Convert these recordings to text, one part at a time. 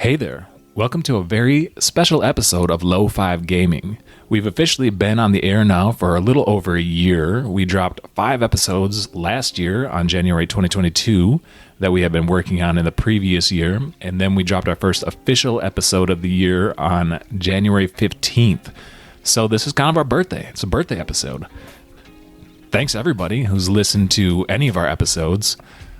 Hey there. Welcome to a very special episode of Low 5 Gaming. We've officially been on the air now for a little over a year. We dropped 5 episodes last year on January 2022 that we had been working on in the previous year, and then we dropped our first official episode of the year on January 15th. So this is kind of our birthday. It's a birthday episode. Thanks everybody who's listened to any of our episodes.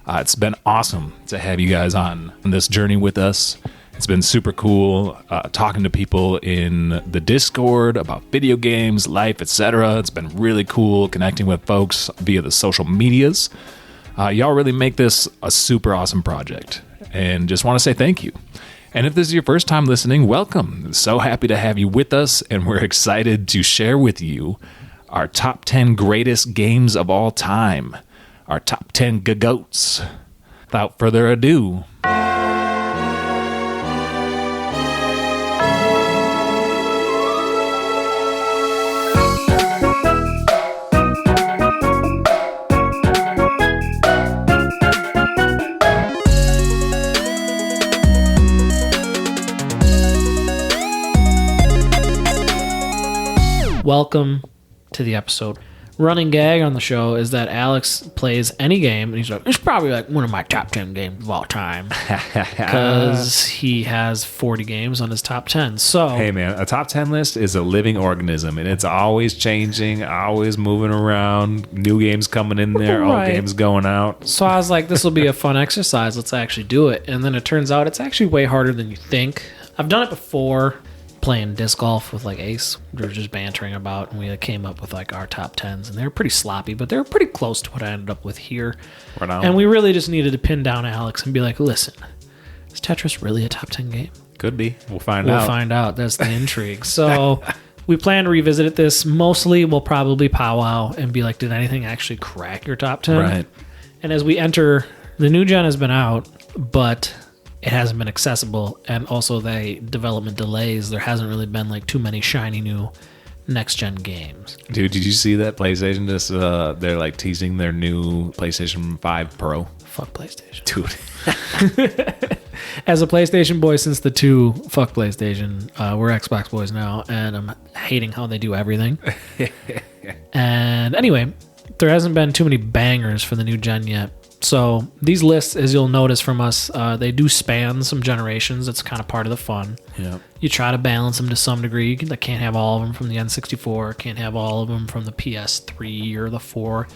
It's been awesome to have you guys on this journey with us. It's been super cool talking to people in the Discord about video games, life, etc. It's been really cool connecting with folks via the social medias. Y'all really make this a super awesome project, and just want to say thank you. And if this is your first time listening, welcome. So happy to have you with us, and we're excited to share with you our top 10 greatest games of all time, our top 10 GGoATs. Without further ado, welcome to the episode. Running gag on the show is that Alex plays any game, and he's like, it's probably like one of my top 10 games of all time. Because he has 40 games on his top 10. So, hey man, a top 10 list is a living organism, and it's always changing, always moving around, new games coming in there, old games going out. So I was like, this will be a fun exercise. Let's actually do it. And then it turns out it's actually way harder than you think. I've done it before. Playing disc golf with like Ace. We were just bantering about, and we came up with like our top 10s, and they were pretty sloppy, but they were pretty close to what I ended up with here. Right on. And we really just needed to pin down Alex and be like, listen, is Tetris really a top 10 game? Could be. We'll find out. We'll find out. That's the intrigue. So we plan to revisit this. Mostly we'll probably powwow and be like, did anything actually crack your top 10? Right. And as we enter, the new gen has been out, but it hasn't been accessible, and also the development delays. There hasn't really been like too many shiny new next-gen games. Dude, did you see that PlayStation just, they're like teasing their new PlayStation 5 Pro? Fuck PlayStation. Dude. As a PlayStation boy since the 2, fuck PlayStation. We're Xbox boys now, and I'm hating how they do everything. And anyway, there hasn't been too many bangers for the new gen yet. So these lists, as you'll notice from us, they do span some generations. That's kind of part of the fun. Yeah. You try to balance them to some degree. You can't have all of them from the N64, can't have all of them from the PS3 or the 4.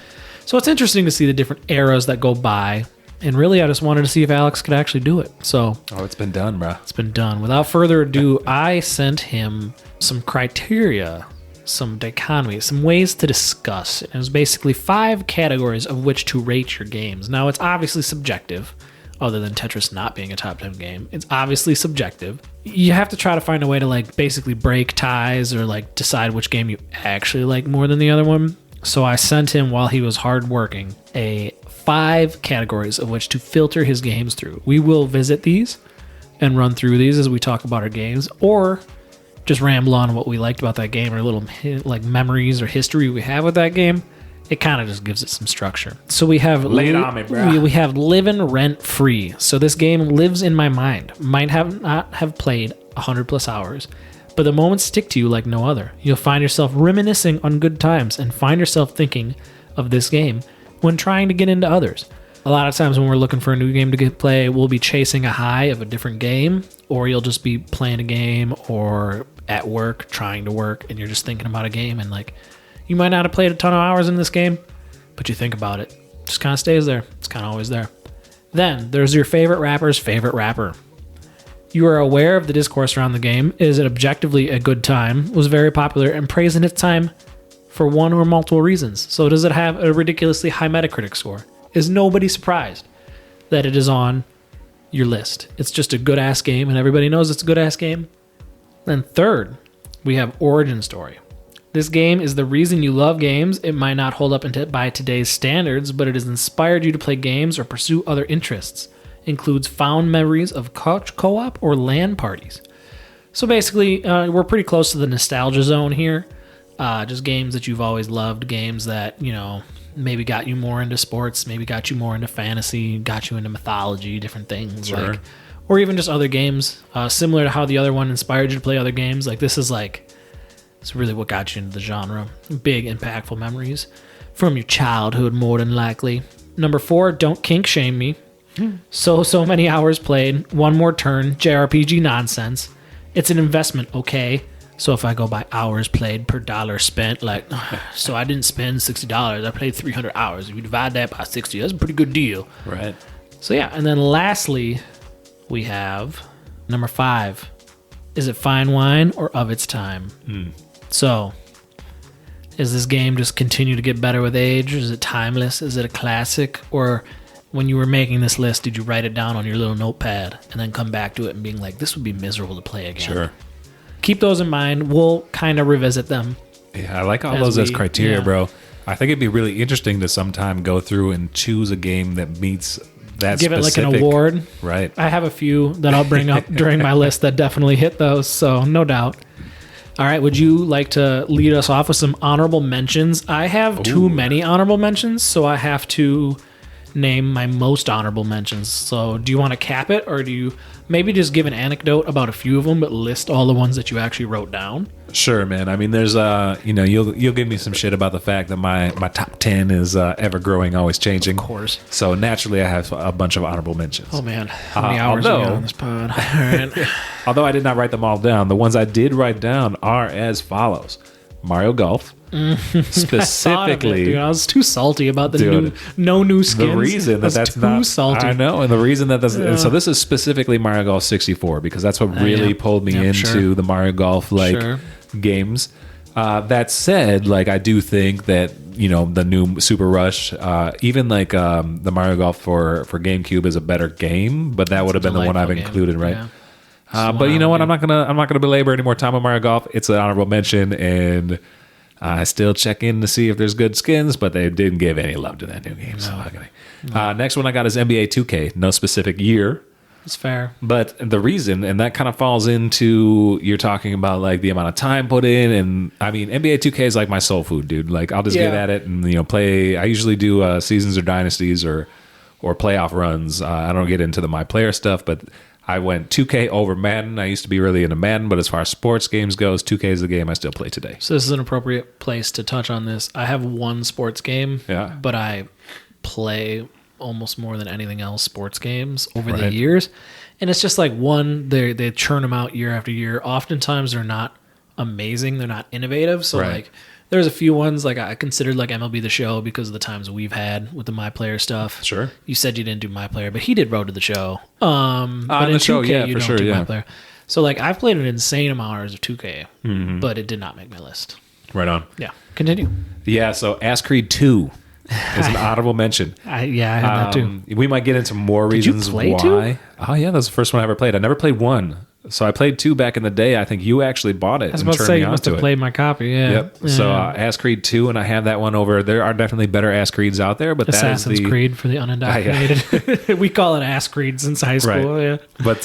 So it's interesting to see the different eras that go by. And really, I just wanted to see if Alex could actually do it. So, it's been done, bro. It's been done. Without further ado, I sent him some criteria, some dichotomy, some ways to discuss. It was basically 5 categories of which to rate your games. Now, it's obviously subjective, other than Tetris not being a top 10 game. It's obviously subjective. You have to try to find a way to like basically break ties or like decide which game you actually like more than the other one. So I sent him, while he was hard working, 5 categories of which to filter his games through. We will visit these and run through these as we talk about our games, or just ramble on what we liked about that game, or little like memories or history we have with that game. It kind of just gives it some structure. So we have lay it on me, bro. We have living rent free. So this game lives in my mind. Might not have played 100 plus hours, but the moments stick to you like no other. You'll find yourself reminiscing on good times and find yourself thinking of this game when trying to get into others. A lot of times when we're looking for a new game to play, we'll be chasing a high of a different game, or you'll just be playing a game or at work, trying to work, and you're just thinking about a game, and like, you might not have played a ton of hours in this game, but you think about it. It just kind of stays there. It's kind of always there. Then there's your favorite rapper's favorite rapper. You are aware of the discourse around the game. Is it objectively a good time? Was very popular and praised in its time for one or multiple reasons. So does it have a ridiculously high Metacritic score? Is nobody surprised that it is on your list? It's just a good-ass game, and everybody knows it's a good-ass game. Then third, we have origin story. This game is the reason you love games. It might not hold up by today's standards, but it has inspired you to play games or pursue other interests. Includes found memories of couch co-op or LAN parties. So basically, we're pretty close to the nostalgia zone here. Just games that you've always loved, games that, you know, maybe got you more into sports, maybe got you more into fantasy, got you into mythology, different things. Sure. Like or even just other games, similar to how the other one inspired you to play other games. Like this is like, it's really what got you into the genre. Big, impactful memories from your childhood, more than likely. Number 4, don't kink shame me. So many hours played. One more turn. JRPG nonsense. It's an investment, okay? So if I go by hours played per dollar spent, like, so I didn't spend $60. I played 300 hours. If you divide that by 60, that's a pretty good deal. Right. So yeah, and then lastly, we have number 5. Is it fine wine or of its time? So, is this game just continue to get better with age? Is it timeless? Is it a classic? Or when you were making this list, did you write it down on your little notepad and then come back to it and being like, this would be miserable to play again? Sure. Keep those in mind. We'll kind of revisit them. Yeah, I like all those as criteria, bro. I think it'd be really interesting to sometime go through and choose a game that meets that Give specific. it like an award. Right. I have a few that I'll bring up during my list that definitely hit those, so no doubt. All right, would you like to lead us off with some honorable mentions? I have too many honorable mentions, so I have to name my most honorable mentions. So do you want to cap it, or do you maybe just give an anecdote about a few of them, but list all the ones that you actually wrote down? Sure, man. I mean, there's you'll give me some shit about the fact that my top 10 is ever growing, always changing. Of course. So naturally, I have a bunch of honorable mentions. Oh man, how many hours are we on this pod? All right. Although I did not write them all down, the ones I did write down are as follows: Mario Golf, specifically. Dude, I was too salty about the new skins. The reason that's too not salty. I know, and the reason that so this is specifically Mario Golf 64 because that's what really pulled me into the Mario Golf games. That said, like I do think that the new Super Rush, even like the Mario Golf for GameCube is a better game, but that would have been the one I've included, right? Yeah. But you know what? I'm not gonna belabor any more time on Mario Golf. It's an honorable mention, and I still check in to see if there's good skins, but they didn't give any love to that new game. So next one I got is NBA 2K. No specific year. It's fair. But the reason, and that kind of falls into, you're talking about like the amount of time put in, and I mean, NBA 2K is like my soul food, dude. Like I'll just get at it and play. I usually do seasons or dynasties or playoff runs. I don't get into the my player stuff, but I went 2K over Madden. I used to be really into Madden, but as far as sports games goes, 2K is the game I still play today. So this is an appropriate place to touch on this. I have one sports game, but I play almost more than anything else sports games over the years, and it's just like they churn them out year after year. Oftentimes they're not amazing, they're not innovative, so like there's a few ones like I considered like MLB The Show because of the times we've had with the My Player stuff. Sure, you said you didn't do My Player, but he did Road to the Show. But in the 2K show, you don't do My Player. So like I've played an insane amount of hours of 2K, but it did not make my list. Right on. Yeah, continue. Yeah, so Ass Creed 2 is an honorable mention. I had that too. We might get into more reasons why. Two? Oh yeah, that's the first one I ever played. I never played 1. So I played 2 back in the day. I think you actually bought it. I was about to say you must have played my copy. Yeah. Yep. Yeah. So Ass Creed 2, and I have that one over. There are definitely better Ass Creeds out there, but Assassin's Creed for the unindoctrinated. We call it Ass Creed since high school. Right. Yeah. But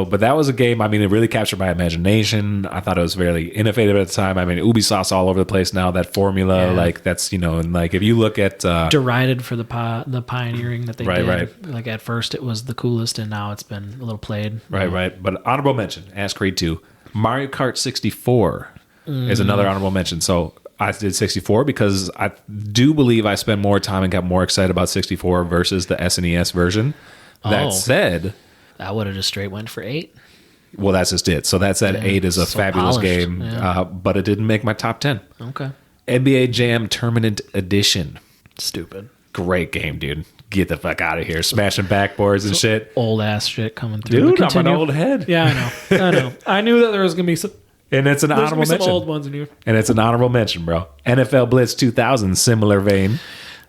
but that was a game. I mean, it really captured my imagination. I thought it was very innovative at the time. I mean, Ubisoft's all over the place now. That formula, like that's and like if you look at derided for the pioneering that they did. Right. Like at first it was the coolest, and now it's been a little played. Right. But honorable mention, Ass Creed 2. Mario Kart 64 is another honorable mention. So I did 64 because I do believe I spent more time and got more excited about 64 versus the SNES version. That said, I would have just straight went for 8. Well, that's just it. So that said, 8 is a fabulous polished. game, but it didn't make my top 10. Okay. NBA Jam Tournament Edition. Stupid. Great game, dude. Get the fuck out of here. Smashing backboards and shit. Old ass shit coming through. Dude, I'm an old head. Yeah, I know. I knew that there was going to be some... And it's an honorable mention. Some old ones in here. And it's an honorable mention, bro. NFL Blitz 2000, similar vein.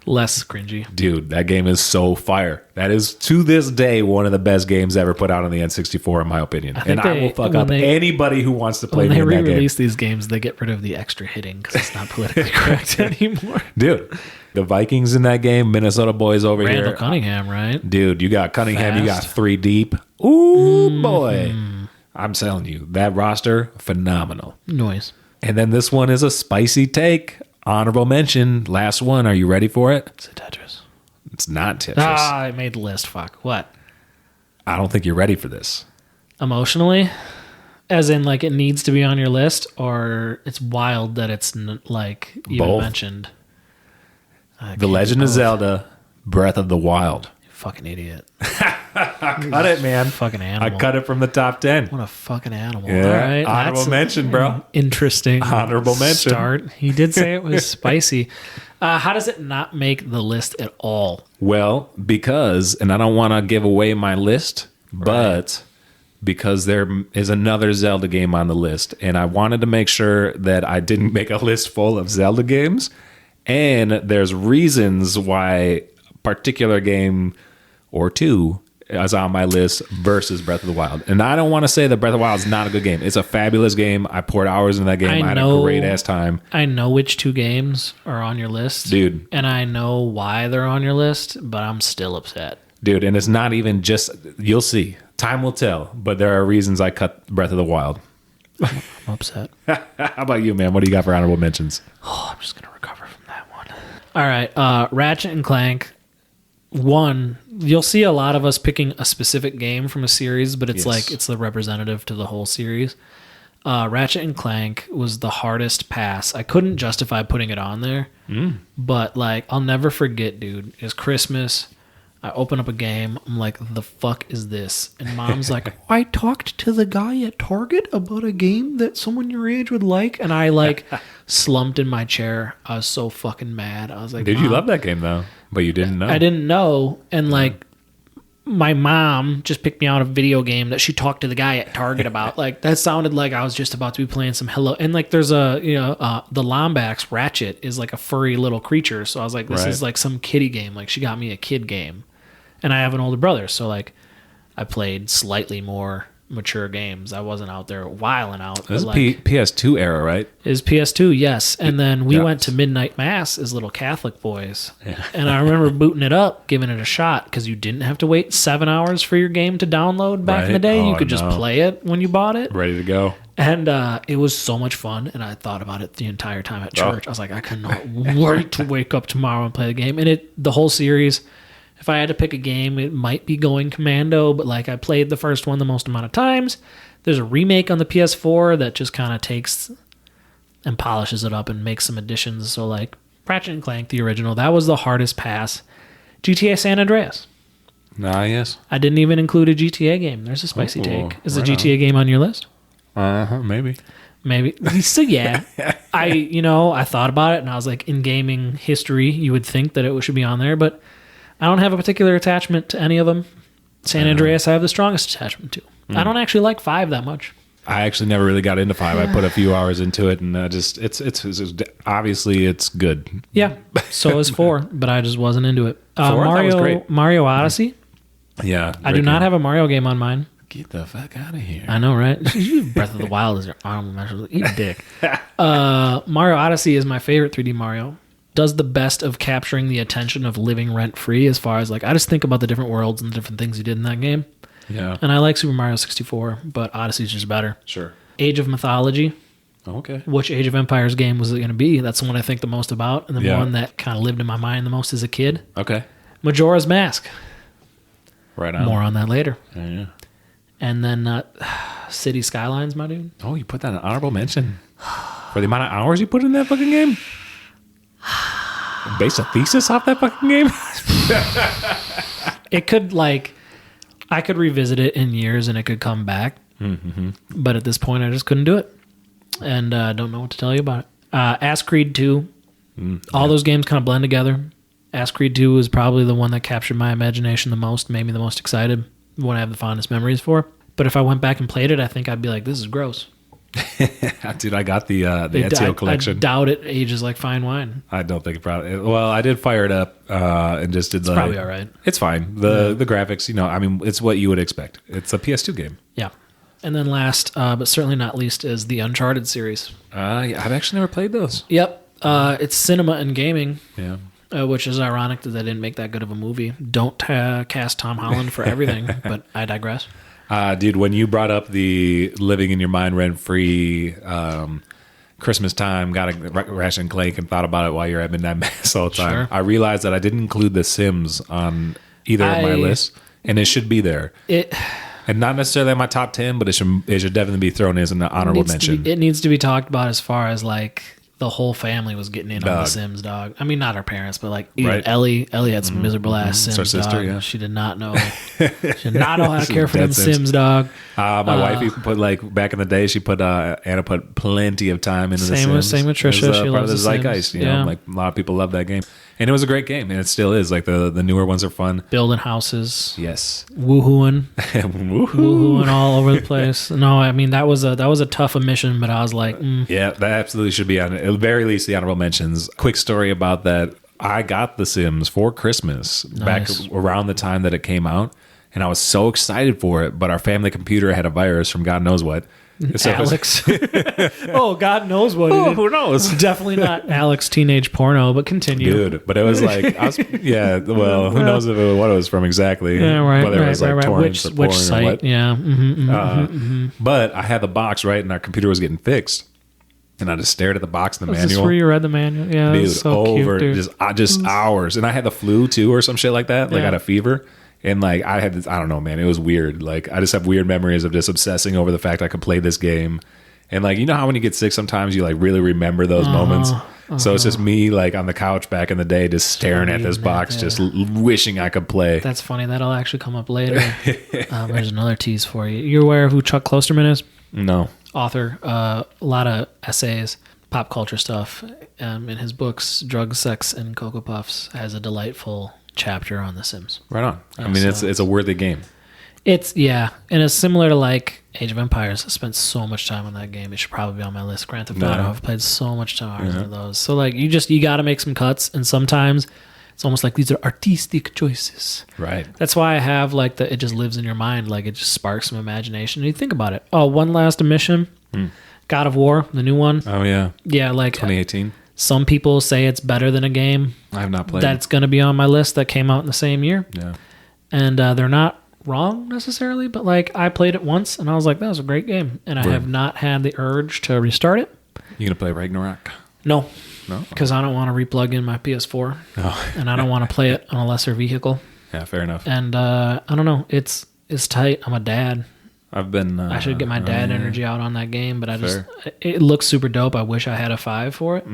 Less cringy. Dude, that game is so fire. That is, to this day, one of the best games ever put out on the N64, in my opinion. And I will fuck up anybody who wants to play me in that game. When they re-release these games, they get rid of the extra hitting because it's not politically correct anymore. Dude, the Vikings in that game, Minnesota boys over here. Randall Cunningham, right? Dude, you got Cunningham, you got 3 deep. Ooh, boy. I'm telling you, that roster, phenomenal. Noise. And then this one is a spicy take. Honorable mention. Last one. Are you ready for it? Is it Tetris? It's not Tetris. I made the list. Fuck. What? I don't think you're ready for this. Emotionally, as in like it needs to be on your list, or it's wild that it's like even Both. mentioned. The Legend of Zelda, Breath of the Wild. You fucking idiot. Cut it, man. Fucking animal. I cut it from the top 10. What a fucking animal. Yeah. All right. Honorable That's mention, bro. Interesting. Honorable mention. Start. He did say it was spicy. How does it not make the list at all? Well, because, and I don't want to give away my list, but because there is another Zelda game on the list, and I wanted to make sure that I didn't make a list full of Zelda games, and there's reasons why a particular game or two is on my list versus Breath of the Wild. And I don't want to say that Breath of the Wild is not a good game. It's a fabulous game. I poured hours into that game. I had a great ass time. I know which 2 games are on your list. Dude. And I know why they're on your list, but I'm still upset. Dude, and it's not even just, you'll see. Time will tell, but there are reasons I cut Breath of the Wild. I'm upset. How about you, man? What do you got for honorable mentions? Oh, I'm just going to recover from that one. All right. Ratchet and Clank. One, you'll see a lot of us picking a specific game from a series, but it's like it's the representative to the whole series. Ratchet and Clank was the hardest pass. I couldn't justify putting it on there, but like I'll never forget, dude. It's Christmas. I open up a game. I'm like, the fuck is this? And Mom's like, I talked to the guy at Target about a game that someone your age would like. And I like slumped in my chair. I was so fucking mad. I was like, Did you love that game though? But you didn't know. I didn't know. And like my mom just picked me out a video game that she talked to the guy at Target about. Like that sounded like I was just about to be playing some Hello. And like there's a, the Lombax Ratchet is like a furry little creature. So I was like, this is like some kiddie game. Like she got me a kid game. And I have an older brother, so like I played slightly more mature games. I wasn't out there wilding out. This is like, PS2 era, right? Is PS2, yes. And then we went to Midnight Mass as little Catholic boys. Yeah. And I remember booting it up, giving it a shot, because you didn't have to wait 7 hours for your game to download back in the day. You could just play it when you bought it. Ready to go. And it was so much fun, and I thought about it the entire time at church. I was like, I cannot wait to wake up tomorrow and play the game. And the whole series... If I had to pick a game, it might be Going Commando, but like I played the first one the most amount of times. There's a remake on the PS4 that just kind of takes and polishes it up and makes some additions. So like Ratchet and Clank, the original, that was the hardest pass. GTA San Andreas. Yes. I didn't even include a GTA game. There's a spicy take. Is a GTA game on your list? Maybe. Maybe. So yeah, I thought about it and I was like, in gaming history, you would think that it should be on there, but I don't have a particular attachment to any of them. San Andreas I have the strongest attachment to. I don't actually like 5 that much. I actually never really got into 5. I put a few hours into it, and it's obviously it's good. Yeah, so is 4, but I just wasn't into it. 4 I thought was great. Mario Odyssey. Yeah, I do not have a Mario game on mine. Get the fuck out of here. I know, right? Breath of the Wild is your honorable mention. Eat a dick. Mario Odyssey is my favorite 3D Mario. Does the best of capturing the attention of living rent-free as far as like I just think about the different worlds and the different things you did in that game. Yeah. And I like Super Mario 64, but Odyssey's just better. Sure. Age of Mythology. Okay. Which Age of Empires game was it going to be? That's the one I think the most about, and the one that kind of lived in my mind the most as a kid. Okay. Majora's Mask. Right on. More on that later. Yeah. And then City Skylines, my dude. Oh, you put that in honorable mention for the amount of hours you put in that fucking game. Base a thesis off that fucking game? It could I could revisit it in years and it could come back. Mm-hmm. But at this point, I just couldn't do it. And I don't know what to tell you about it. Ass Creed 2. All those games kind of blend together. Ass Creed 2 was probably the one that captured my imagination the most, made me the most excited, one I have the fondest memories for. But if I went back and played it, I think I'd be like, this is gross. Dude, I got the Ezio collection. I doubt it ages like fine wine. I don't think it probably. Well, I did fire it up and just did. It's probably all right. It's fine. The graphics, I mean, it's what you would expect. It's a PS2 game. Yeah, and then last, but certainly not least, is the Uncharted series. Yeah, I've actually never played those. Yep, it's cinema and gaming. Yeah. Which is ironic that they didn't make that good of a movie. Don't cast Tom Holland for everything, but I digress. Dude, when you brought up the living in your mind rent-free Christmas time, got a Ratchet and Clank and thought about it while you're at Midnight Mass all the time, I realized that I didn't include The Sims on either of my lists. and it should be there. And not necessarily on my top 10, but it should definitely be thrown as an honorable mention. It needs to be talked about as far as like the whole family was getting in on The Sims, dog. I mean, not our parents, but like even Ellie had some miserable ass Sims, our sister, dog. yeah. She did not know. She did not know how to care for them Sims, dog. My wife put like back in the day. She put Anna put plenty of time into The Sims. Same with Trisha. She part loves of the The zeitgeist. Sims. You know, like a lot of people love that game, and it was a great game, and it still is. Like the newer ones are fun. Building houses. Yes. Woohooing. Woohooing all over the place. No, I mean that was a tough mission, but I was like, yeah, that absolutely should be on it. At the very least, the honorable mentions. Quick story about that. I got The Sims for Christmas back around the time that it came out, and I was so excited for it, but our family computer had a virus from God knows what. Alex. Oh, God knows what. Oh, who knows? Definitely not Alex teenage porno, but continue. Dude, but it was like, who knows what it was from exactly. Yeah, right, whether it was like torrents or porn which site, or what. yeah. But I had the box, right, and our computer was getting fixed. And I just stared at the box in the Was manual. this where you read the manual? Yeah, dude, so over cute, dude. just hours. And I had the flu too, or some shit like that. Like I Yeah. had a fever, and like I had this, I don't know, man. It was weird. Like I just have weird memories of just obsessing over the fact I could play this game. And like you know how when you get sick, sometimes you like really remember those moments. So it's just me like on the couch back in the day, just staring at this box, just wishing I could play. That's funny. That'll actually come up later. There's another tease for you. You're aware of who Chuck Klosterman is? No. Author, a lot of essays, pop culture stuff. In his books, Drugs, Sex, and Cocoa Puffs has a delightful chapter on The Sims. Right on. I mean, it's a worthy game. And it's similar to like Age of Empires. I spent so much time on that game. It should probably be on my list. Grand Theft Auto. I've played so much time on those. So like you got to make some cuts, and sometimes it's almost like these are artistic choices. Right. That's why I have like it just lives in your mind. Like it just sparks some imagination. And you think about it. Oh, one last mission. God of War, the new one. Oh yeah. Yeah, like 2018. Some people say it's better than a game I have not played. that's going to be on my list that came out in the same year. Yeah. And they're not wrong necessarily, but like I played it once and I was like, that was a great game. And I have not had the urge to restart it. You gonna play Ragnarok? No, No. because I don't want to replug in my PS4, and I don't want to play it on a lesser vehicle. Yeah, fair enough. And I don't know, it's tight. I'm a dad. I've been. I should get my dad energy out on that game, but it looks super dope. I wish I had a 5 for it.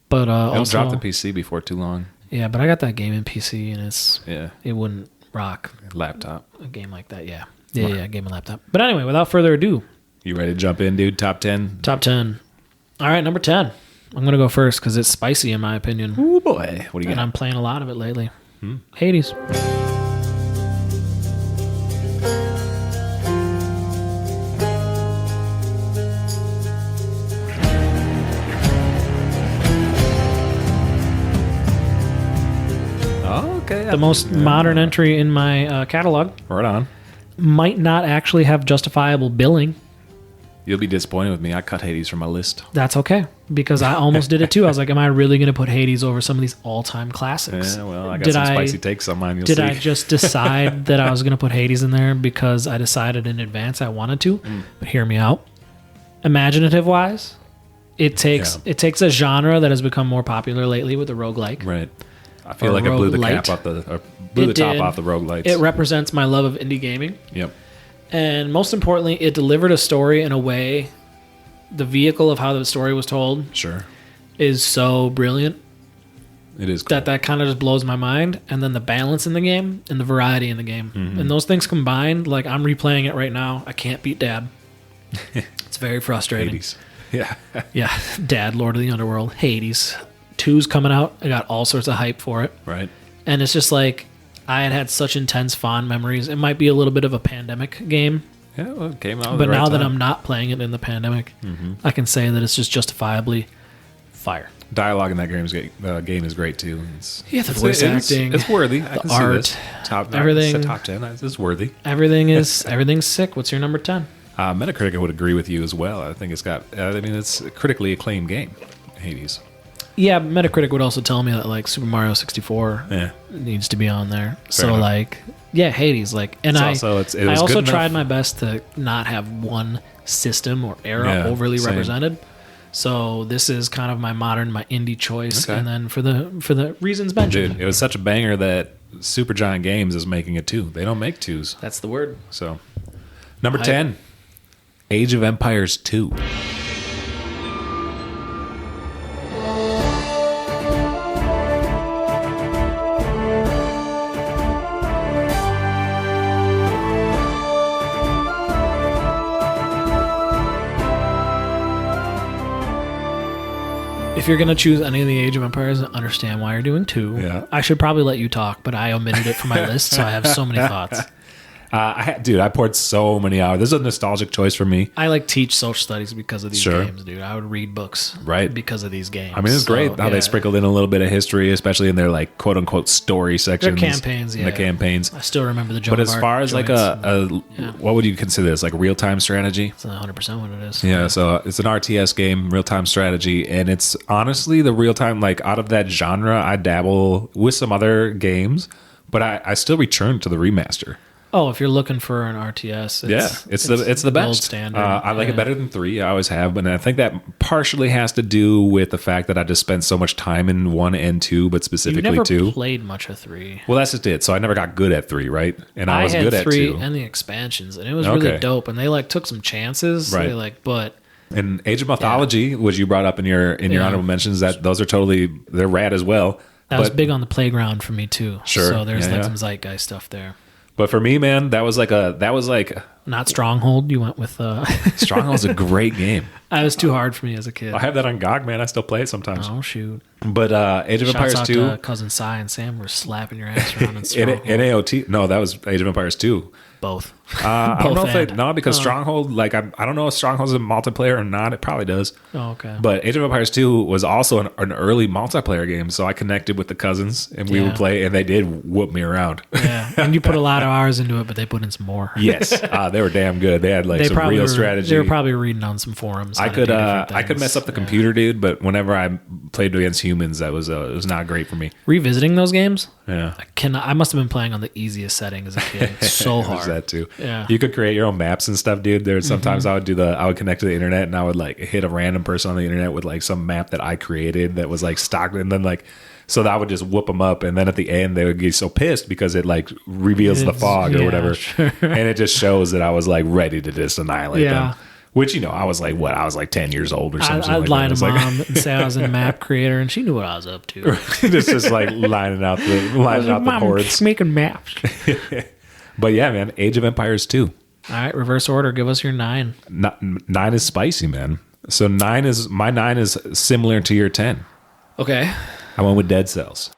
But It'll also drop the PC before too long. Yeah, but I got that game in PC, and it wouldn't rock Laptop. a game like that. Yeah, game and laptop. But anyway, without further ado, You ready to jump in, dude? Top 10. top 10. All right, number 10. I'm gonna go first because it's spicy in my opinion, Oh boy, what do you and got? I'm playing a lot of it lately. Hades. Oh, okay. The most modern entry in my catalog. Right on. Might not actually have justifiable billing. You'll be disappointed with me. I cut Hades from my list. That's okay, because I almost did it too. I was like, am I really going to put Hades over some of these all-time classics? Yeah, well, I got some spicy takes on mine. You'll Did see. I just decide that I was going to put Hades in there because I decided in advance I wanted to? But hear me out. Imaginative-wise, it takes a genre that has become more popular lately with the roguelike. Right. I feel like I blew the cap off the top off the roguelites. It represents my love of indie gaming. Yep. And most importantly, it delivered a story in a way, the vehicle of how the story was told Sure. is so brilliant It is cool. that kind of just blows my mind. And then the balance in the game and the variety in the game. And those things combined, like I'm replaying it right now. I can't beat Dad. It's very frustrating. Hades. Yeah. Yeah, Dad, Lord of the Underworld, Hades. 2's coming out. I got all sorts of hype for it. Right. And it's just like, I had such intense fond memories. It might be a little bit of a pandemic game, Yeah, well, it came out. but now that I'm not playing it in the pandemic, I can say that it's just justifiably fire. Dialogue in that game is great too. Yeah, the voice acting, it's worthy. I the can art, see this. everything. Top 10. It's worthy. Everything's sick. What's your number 10? Metacritic would agree with you as well. I think it's got. It's a critically acclaimed game. Hades. Yeah, Metacritic would also tell me that like Super Mario 64 needs to be on there. So enough. like, yeah, Hades. Like, and It's I also- it was also good tried enough. my best to not have one system or era Yeah, overly same. represented. So this is kind of my indie choice, Okay. and then for the reasons mentioned, Dude, it was such a banger that Supergiant Games is making a 2. They don't make 2s. that's the word. So, number Hype. 10, Age of Empires 2. If you're gonna choose any of the Age of Empires, I understand why you're doing 2. Yeah. I should probably let you talk, but I omitted it from my list, so I have so many thoughts. Dude, I poured so many hours. This is a nostalgic choice for me. I teach social studies because of these Sure. games, dude. I would read books Right. because of these games. I mean, it's great how they sprinkled in a little bit of history, especially in their like quote unquote story sections. campaigns, The campaigns. I still remember the Joan But as of Arc far as like joints. what would you consider this? Like real time strategy? It's 100% what it is. Yeah, so it's an RTS game, real time strategy, and it's honestly the real time. Like out of that genre, I dabble with some other games, but I still return to the remaster. Oh, if you're looking for an RTS, It's the gold best. standard. I like it better than 3. I always have, but I think that partially has to do with the fact that I just spent so much time in 1 and 2, but You specifically never 2. played much of 3. Well, that's just it. So I never got good at 3, right? And I was had good at 3 2. and the expansions, and it was really Okay. dope. And they took some chances, Right. but And Age of Mythology, which you brought up in your Yeah. honorable mentions, that those are they're rad as well. that was big on the playground for me too. Sure. So there's Yeah, yeah. some zeitgeist stuff there. But for me, man, that was like Not Stronghold. You went with. Stronghold's a great game. That was too hard for me as a kid. I have that on GOG, man. I still play it sometimes. Oh shoot! But Age of Shouts Empires out 2, to cousin Cy and Sam were slapping your ass around in Stronghold. NAOT. No, that was Age of Empires 2. Both. I don't know if and. no, because Stronghold, I don't know if Stronghold's a multiplayer or not. It probably does. Oh, okay. But Age of Empires 2 was also an early multiplayer game, so I connected with the cousins and we would play, and they did whoop me around. Yeah, and you put a lot of hours into it, but they put in some more. Yes, they were damn good. They had some real strategy. They were probably reading on some forums. I how to do different could things. mess up the computer, dude. But whenever I played against humans, it was not great for me. Revisiting those games, Yeah, I must have been playing on the easiest setting as a kid. It's so it was hard. that too. Yeah. You could create your own maps and stuff, dude. There's sometimes I would connect to the internet and I would hit a random person on the internet with some map that I created that was stock, and then so that I would just whoop them up, and then at the end they would get so pissed because it reveals the fog or whatever, sure. and it just shows that I was ready to just annihilate Yeah. them. Which I was I was 10 years old or something. I'd lie to that. mom and say I was a map creator, and she knew what I was up to. It's just lining out the Mom, hordes. making maps. But yeah, man, Age of Empires 2. All right, reverse order. Give us your 9. 9 is spicy, man. So my 9 is similar to your 10. Okay. I went with Dead Cells.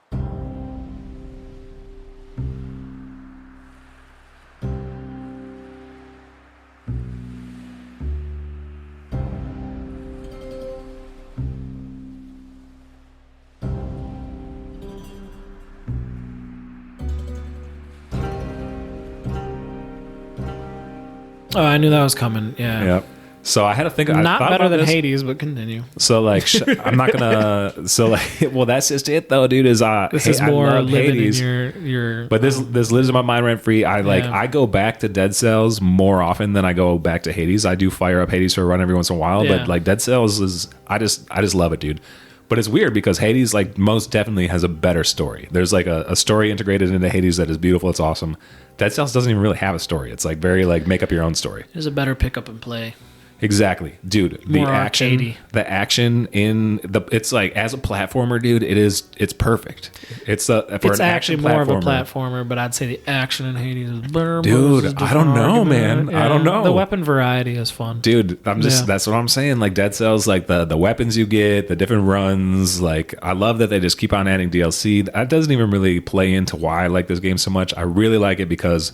Oh, I knew that was coming. Yeah. Yep. So I had to think. I Not thought better about than this. Hades, but continue. So I'm not gonna. So well, that's just it though, dude. This is more I love living Hades, in your. but this lives in my mind rent free. I go back to Dead Cells more often than I go back to Hades. I do fire up Hades for a run every once in a while, Yeah. but Dead Cells is I just love it, dude. But it's weird because Hades most definitely has a better story. There's a story integrated into Hades that is beautiful. It's awesome. Dead Cells doesn't even really have a story. It's very make up your own story. There's a better pick up and play. Exactly, dude. The More action, arcadey. the action in it's as a platformer, dude. It's perfect. It's for It's an actually action more of a platformer. platformer, but I'd say the action in Hades is better. Dude, Versus I different don't know, argument. man. I don't know. The weapon variety is fun. Dude, Yeah. that's what I'm saying. Dead Cells, the weapons you get, the different runs. I love that they just keep on adding DLC. That doesn't even really play into why I like this game so much. I really like it because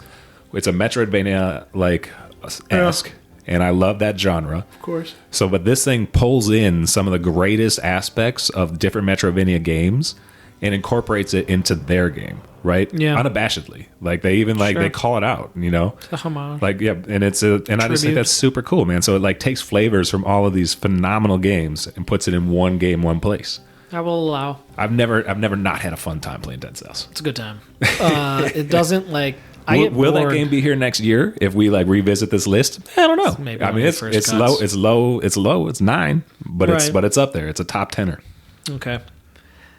it's a Metroidvania esque, and I love that genre. Of course. So, but this thing pulls in some of the greatest aspects of different Metroidvania games and incorporates it into their game, right? Yeah. Unabashedly. They even Sure. they call it out, It's a homage. yeah, and I just think Tribute. that's super cool, man. So it takes flavors from all of these phenomenal games and puts it in one game, one place. I will allow. I've never not had a fun time playing Dead Cells. It's a good time. It doesn't Will that game be here next year if we like revisit this list? I don't know. Maybe I mean, it's low. It's low. It's low. It's 9, but it's up there. It's a top 10er. Okay.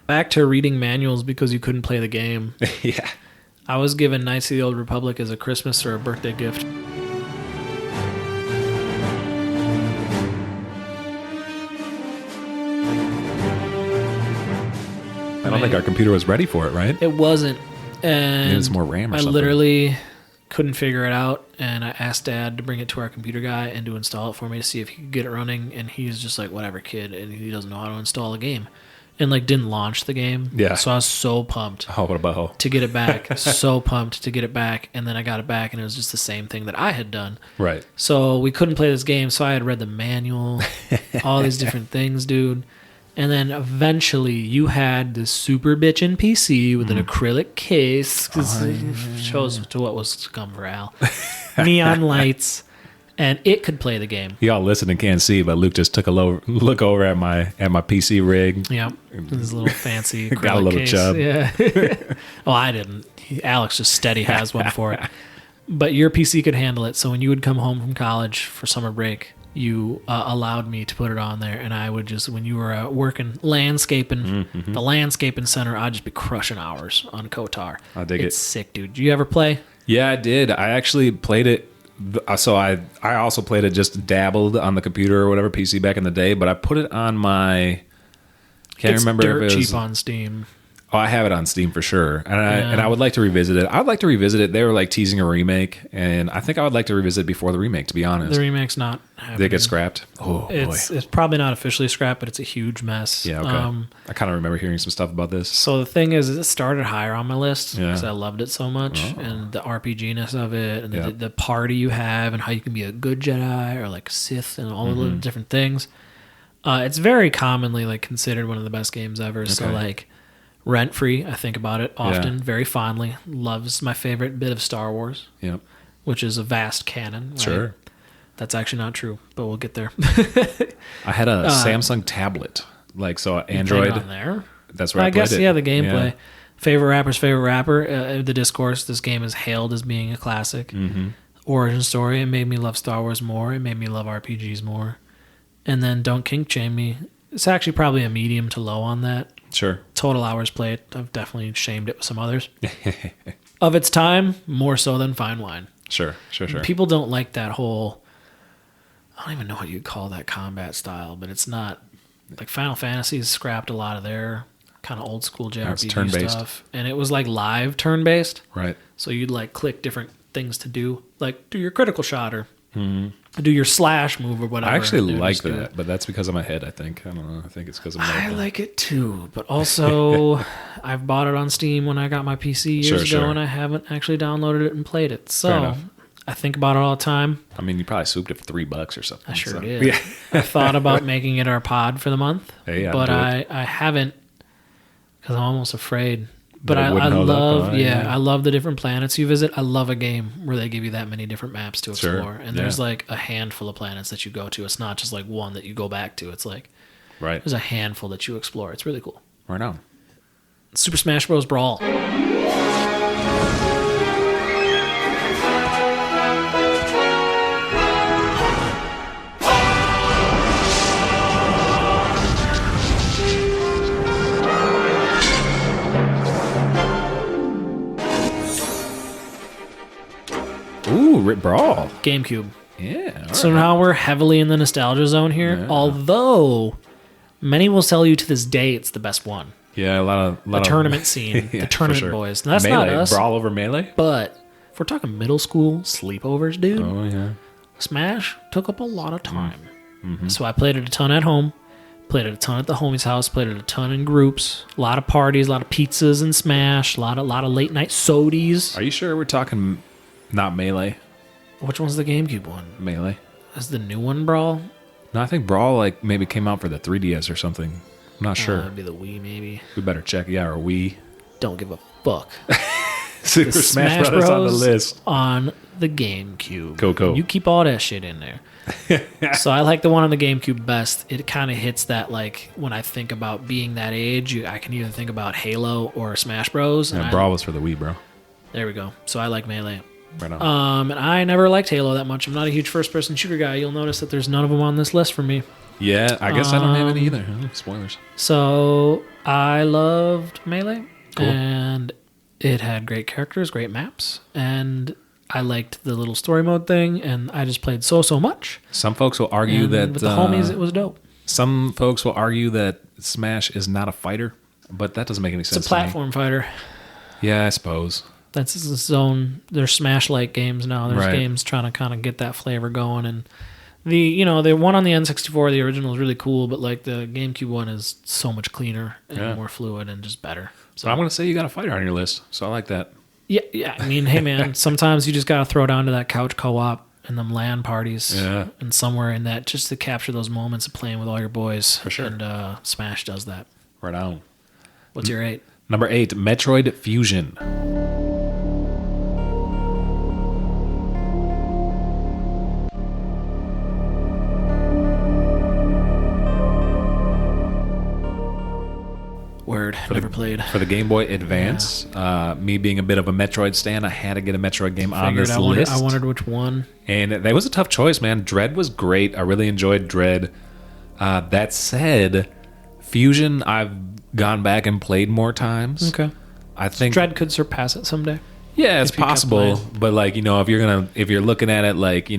Back to reading manuals because you couldn't play the game. Yeah. I was given Knights of the Old Republic as a Christmas or a birthday gift. I don't think our computer was ready for it, right? It wasn't. And it's more RAM or something. I literally couldn't figure it out, and I asked Dad to bring it to our computer guy and to install it for me to see if he could get it running, and he's just like, whatever, kid, and he doesn't know how to install a game. And like didn't launch the game. Yeah. So I was so pumped. Oh, what about to get it back. So pumped to get it back, and then I got it back, and it was just the same thing that I had done. Right. So we couldn't play this game, so I had read the manual, all these different things, dude. And then eventually you had this super bitchin' PC with an acrylic case, because it shows to what was to come for Al. Neon lights, and it could play the game. Y'all listening can't see, but Luke just took a look over at my PC rig. Yep. This little fancy acrylic got a little case. chub. Yeah. Oh, I didn't. Alex just steady has one for it. But your PC could handle it, so when you would come home from college for summer break, you allowed me to put it on there, and I would just, when you were working landscaping, the landscaping center, I'd just be crushing hours on KOTOR. I dig it. It's sick, dude. Did you ever play? Yeah, I did. I actually played it. So I also played it, just dabbled on the computer or whatever PC back in the day, but I put it on my. Can't remember dirt if it was cheap on Steam. Oh, I have it on Steam for sure, and I would like to revisit it. I would like to revisit it. They were like teasing a remake, and I think I would like to revisit it before the remake. To be honest, the remake's not happening. They get scrapped. Oh boy, it's probably not officially scrapped, but it's a huge mess. Yeah, okay. I kind of remember hearing some stuff about this. So the thing is, it started higher on my list because I loved it so much, and the RPG-ness of it, and the party you have, and how you can be a good Jedi or like Sith, and all the different things. It's very commonly like considered one of the best games ever. Okay. So like. Rent Free, I think about it often, very fondly. Loves my favorite bit of Star Wars, which is a vast canon. Right? Sure. That's actually not true, but we'll get there. I had a Samsung tablet, like so Android. On there. That's where I played it. The gameplay. Yeah. Favorite rapper. The discourse. This game is hailed as being a classic. Origin story. It made me love Star Wars more. It made me love RPGs more. And then Don't Kink Shame Me. It's actually probably a medium to low on that. Sure. Total hours played. I've definitely shamed it with some others. Of its time, more so than Fine Wine. Sure. People don't like that whole, I don't even know what you'd call that combat style, but it's not, like Final Fantasy's scrapped a lot of their kind of old school JRPG stuff. And it was like live turn-based. Right. So you'd like click different things to do, like do your critical shot or do your slash move or whatever. I actually like that, but that's because of my head, I think. I don't know. I think it's because of my head. I like it too, but also I've bought it on Steam when I got my PC years ago, and I haven't actually downloaded it and played it. So I think about it all the time. I mean, you probably swooped it for $3 or something. I sure did. Yeah. I thought about making it our pod for the month, but I haven't because I'm almost afraid. But I love, I love the different planets you visit. I love a game where they give you that many different maps to explore. And there's like a handful of planets that you go to. It's not just like one that you go back to. It's like there's a handful that you explore. It's really cool. Right on. Super Smash Bros. Brawl. Ooh, Brawl. GameCube. Yeah. So now we're heavily in the nostalgia zone here, although many will tell you to this day it's the best one. Yeah, a lot of tournament scene, the tournament boys. Now, that's Melee, not us. Brawl over Melee? But if we're talking middle school sleepovers, dude. Oh, yeah. Smash took up a lot of time. So I played it a ton at home, played it a ton at the homie's house, played it a ton in groups, a lot of parties, a lot of pizzas and Smash, a lot of late night sodies. Are you sure we're talking not Melee? Which one's the GameCube one? Melee. Is the new one Brawl? No, I think Brawl like maybe came out for the 3DS or something. I'm not sure. That'd be the Wii, maybe. We better check. Yeah, or Wii. Don't give a fuck. Super Smash Bros. On the list. On the GameCube. Coco. You keep all that shit in there. So I like the one on the GameCube best. It kind of hits that, like, when I think about being that age, I can either think about Halo or Smash Bros. Yeah, Brawl was for the Wii, bro. There we go. So I like Melee. Right on. And I never liked Halo that much. I'm not a huge first-person shooter guy. You'll notice that there's none of them on this list for me. Yeah, I guess I don't have any either. Spoilers. So I loved Melee. Cool. And it had great characters, great maps, and I liked the little story mode thing, and I just played so much. Some folks will argue And that with the homies, it was dope. some folks will argue that Smash is not a fighter, but that doesn't make any sense. It's a platform fighter. Yeah, I suppose. That's its own. There's Smash-like games now. There's Right. games trying to kind of get that flavor going, and the one on the N64, the original, is really cool, but like the GameCube one is so much cleaner and more fluid and just better. So I'm going to say you got a fighter on your list, so I like that. Yeah. I mean, hey man, sometimes you just gotta throw down to that couch co-op and them LAN parties, and somewhere in that, just to capture those moments of playing with all your boys. For sure. And Smash does that. Right on. What's your 8? Number 8, Metroid Fusion. Word. Never played. For the Game Boy Advance, me being a bit of a Metroid stan, I had to get a Metroid game on this list. I wondered which one. And that was a tough choice, man. Dread was great. I really enjoyed Dread. That said, Fusion, I've gone back and played more times. Okay. I think Dread could surpass it someday. yeah, it's if you kept possible. playing. But like, if you're looking at it like,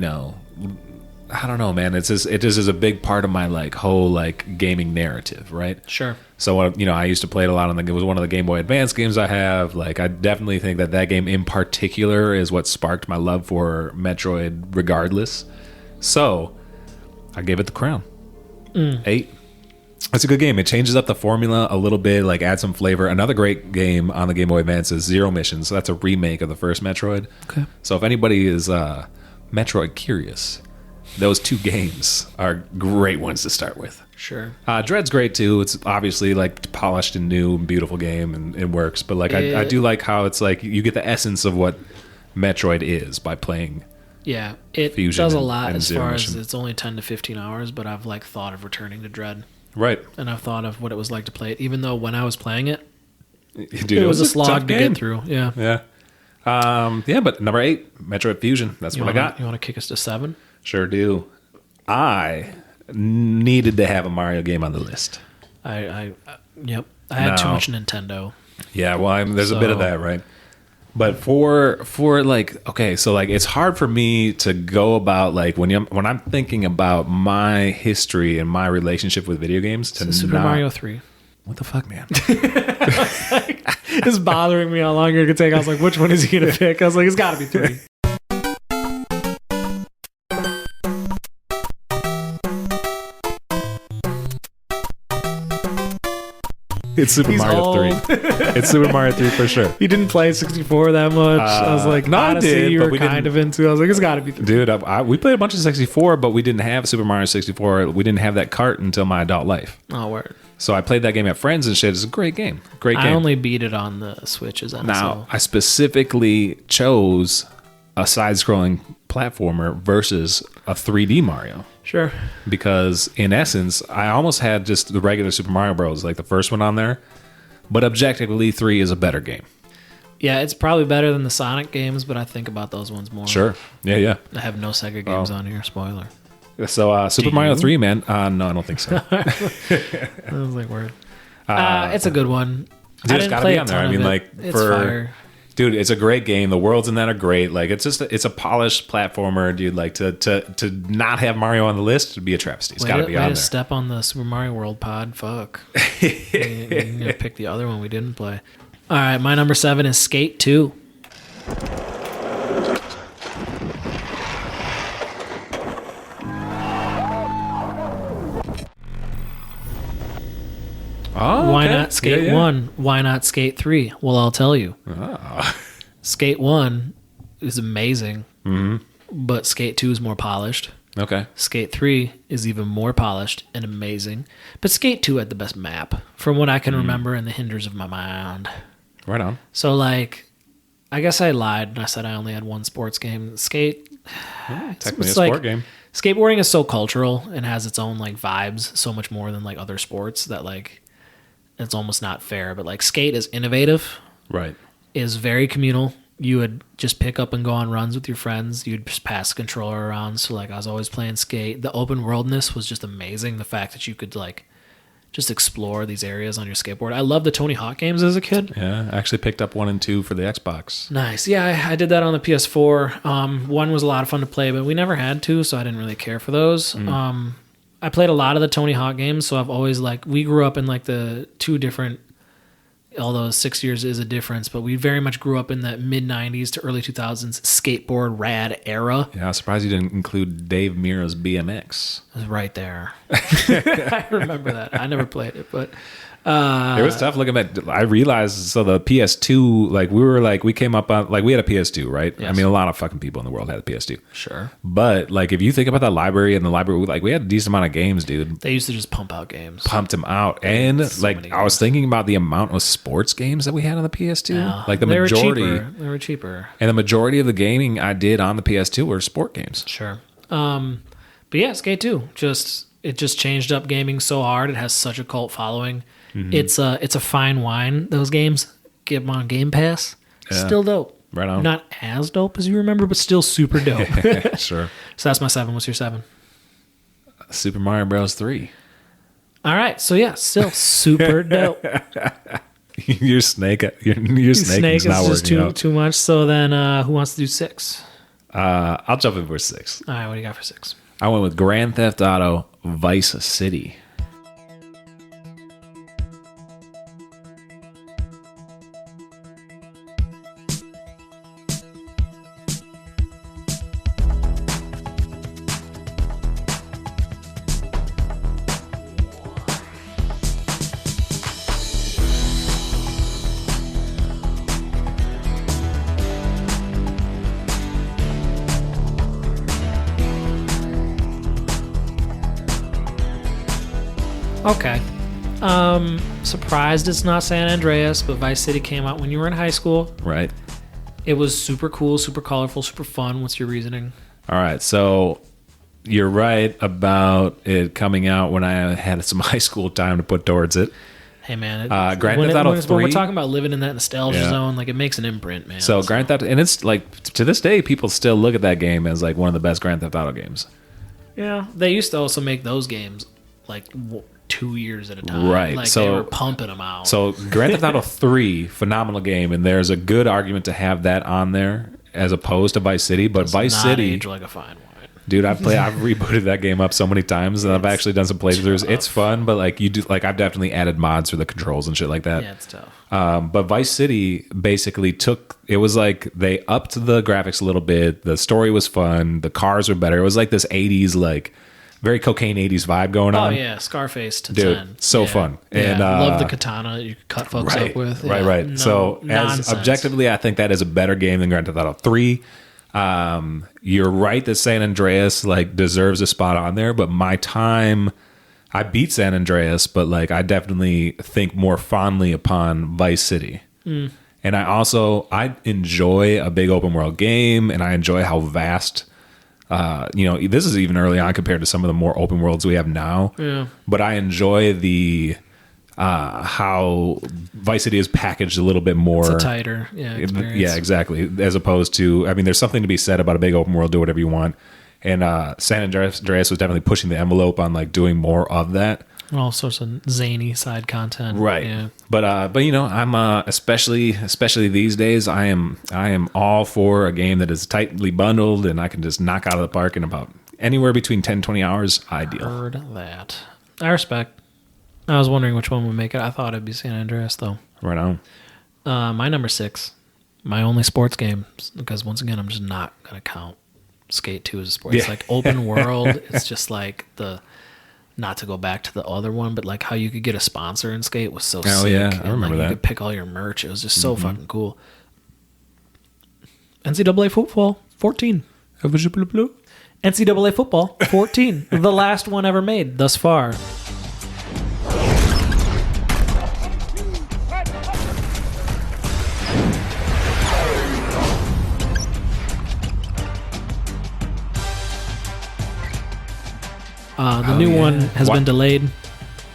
I don't know, man. It just is a big part of my like whole like gaming narrative, right? Sure. So I used to play it a lot on it was one of the Game Boy Advance games I have. Like, I definitely think that game in particular is what sparked my love for Metroid, regardless. So I gave it the crown. 8. It's a good game. It changes up the formula a little bit, like adds some flavor. Another great game on the Game Boy Advance is Zero Mission. So that's a remake of the first Metroid. Okay. So if anybody is Metroid curious, those two games are great ones to start with. Sure. Dread's great too. It's obviously like polished and new and beautiful game, and it works. But like I do like how it's like you get the essence of what Metroid is by playing. Yeah, it Fusion does a and- lot and as Zero far as Mission. it's only 10 to 15 hours, but I've like thought of returning to Dread, Right. and I've thought of what it was like to play it, even though when I was playing it, Dude, it was a tough slog to game. get through. Yeah. Yeah. But number 8, Metroid Fusion. That's what I got. You want to kick us to 7? Sure do. I needed to have a Mario game on the list. Yep. I had too No. much Nintendo. Yeah, well, there's a bit of So- that, right? But for like, okay, so like it's hard for me to go about like when I'm thinking about my history and my relationship with video games to Super not, Mario 3. What the fuck, man? It's bothering me how long it could take. I was like, which one is he going to pick? I was like, it's got to be 3. It's Super He's Mario old. 3. It's Super Mario 3 for sure. He didn't play 64 that much. I was like, no, I Odyssey did, you but were we kind didn't- of into. I was like, it's got to be 3. Dude, we played a bunch of 64, but we didn't have Super Mario 64. We didn't have that cart until my adult life. Oh, word. So I played that game at friends and shit. It's a great game. Great game. I only beat it on the Switches. Now, I specifically chose a side-scrolling platformer versus a 3D Mario Sure. because, in essence, I almost had just the regular Super Mario Bros., like the first one on there. But objectively, 3 is a better game. Yeah, it's probably better than the Sonic games, but I think about those ones more. Sure. Yeah. I have no Sega games on here. Spoiler. So, Super Mario 3, man. No, I don't think so. I was like, word. It's a good one. Dude, it's gotta be on there. I mean, like, it's for- fire. Dude, it's a great game. The worlds in that are great. Like, it's a polished platformer, dude. Like, to not have Mario on the list would be a travesty. It's got to be on Way there. to step on the Super Mario World pod. Fuck. You gotta pick the other one we didn't play. All right, my number 7 is Skate 2. Oh, Why okay. not Skate Yeah. 1? Why not Skate 3? Well, I'll tell you. Oh. Skate 1 is amazing, Mm-hmm. but Skate 2 is more polished. Okay. Skate 3 is even more polished and amazing. But Skate 2 had the best map, from what I can remember in the hinders of my mind. Right on. So, like, I guess I lied and I said I only had one sports game. Skate... Technically it's a like- sport game. Skateboarding is so cultural and has its own, like, vibes so much more than, like, other sports that, like, it's almost not fair. But, like, skate is innovative, Right. is very communal, you would just pick up and go on runs with your friends. You'd just pass the controller around. So like I was always playing skate. The open worldness was just amazing. The fact that you could like just explore these areas on your skateboard. I love the Tony Hawk games as a kid. Yeah, I actually picked up 1 and 2 for the Xbox. Nice. Yeah, I did that on the PS4. 1 was a lot of fun to play, but we never had 2, so I didn't really care for those. I played a lot of the Tony Hawk games, so I've always like, we grew up in like the 2 different, although 6 years is a difference, but we very much grew up in that mid-90s to early 2000s skateboard rad era. Yeah, I was surprised you didn't include Dave Mirra's BMX. It was right there. I remember that. I never played it, but it was tough looking at. I realized, so the PS2, like we came up on, like we had a PS2, right? Yes. I mean, a lot of fucking people in the world had a PS2. Sure. But like, if you think about that library, and the library, like we had a decent amount of games, dude. They used to just pump out games. Pumped them out. And So like, many I was games. thinking about the amount of sports games that we had on the PS2. Yeah. Like the They were majority. cheaper. They were cheaper. And the majority of the gaming I did on the PS2 were sport games. Sure. But yeah, Skate 2 it just changed up gaming so hard. It has such a cult following. It's a fine wine. Those games, get them on Game Pass. Yeah. Still dope. Right on. Not as dope as you remember, but still super dope. Sure. So that's my 7. What's your 7? Super Mario Bros. 3. All right. So yeah, still super dope. Your snake is Snake not is just working out. too much. So then, who wants to do 6? I'll jump in for 6. All right. What do you got for 6? I went with Grand Theft Auto Vice City. Okay. Surprised it's not San Andreas, but Vice City came out when you were in high school. Right. It was super cool, super colorful, super fun. What's your reasoning? All right. So you're right about it coming out when I had some high school time to put towards it. Hey man, Grand Theft Auto when 3. we're talking about living in that nostalgia Yeah. zone, like it makes an imprint, man. So Grand Theft, and it's like to this day, people still look at that game as like one of the best Grand Theft Auto games. yeah, they used to also make those games like 2 years at a time. Right, Like so- they were pumping them out. So Grand Theft Auto 3, phenomenal game, and there's a good argument to have that on there as opposed to Vice City. But Does Vice not City, age like a fine wine. dude, I've rebooted that game up so many times, and I've actually done some playthroughs. It's fun, but like I've definitely added mods for the controls and shit like that. Yeah, it's tough. But Vice City basically it was like they upped the graphics a little bit. The story was fun. The cars were better. It was like this 80s, like very cocaine 80s vibe going Oh on. yeah, Scarface to Dude, 10. so Yeah. fun. Yeah, And, love the katana you could cut folks up with. Yeah, Right. no So nonsense. as objectively, I think that is a better game than Grand Theft Auto 3. You're right that San Andreas like deserves a spot on there, but my time, I beat San Andreas, but like I definitely think more fondly upon Vice City. And I enjoy a big open world game, and I enjoy how vast. This is even early on compared to some of the more open worlds we have now. Yeah. But I enjoy the how Vice City is packaged a little bit more. It's a tighter experience. Yeah, exactly. As opposed to, I mean, there's something to be said about a big open world, do whatever you want. And San Andreas was definitely pushing the envelope on like doing more of that. And all sorts of zany side content. Right. Yeah. But I'm especially these days, I am all for a game that is tightly bundled and I can just knock out of the park in about anywhere between 10, 20 hours. Ideal. Heard that. I respect. I was wondering which one would make it. I thought it'd be San Andreas though. Right on. My number 6, my only sports game, because once again I'm just not gonna count Skate 2 as a sport. It's Yeah. like open world. It's just like not to go back to the other one, but like how you could get a sponsor in Skate was so sick. yeah, I And, remember like, that. You could pick all your merch. It was just so fucking cool. NCAA football 14. NCAA football 14. The last one ever made thus far. The new one has been delayed.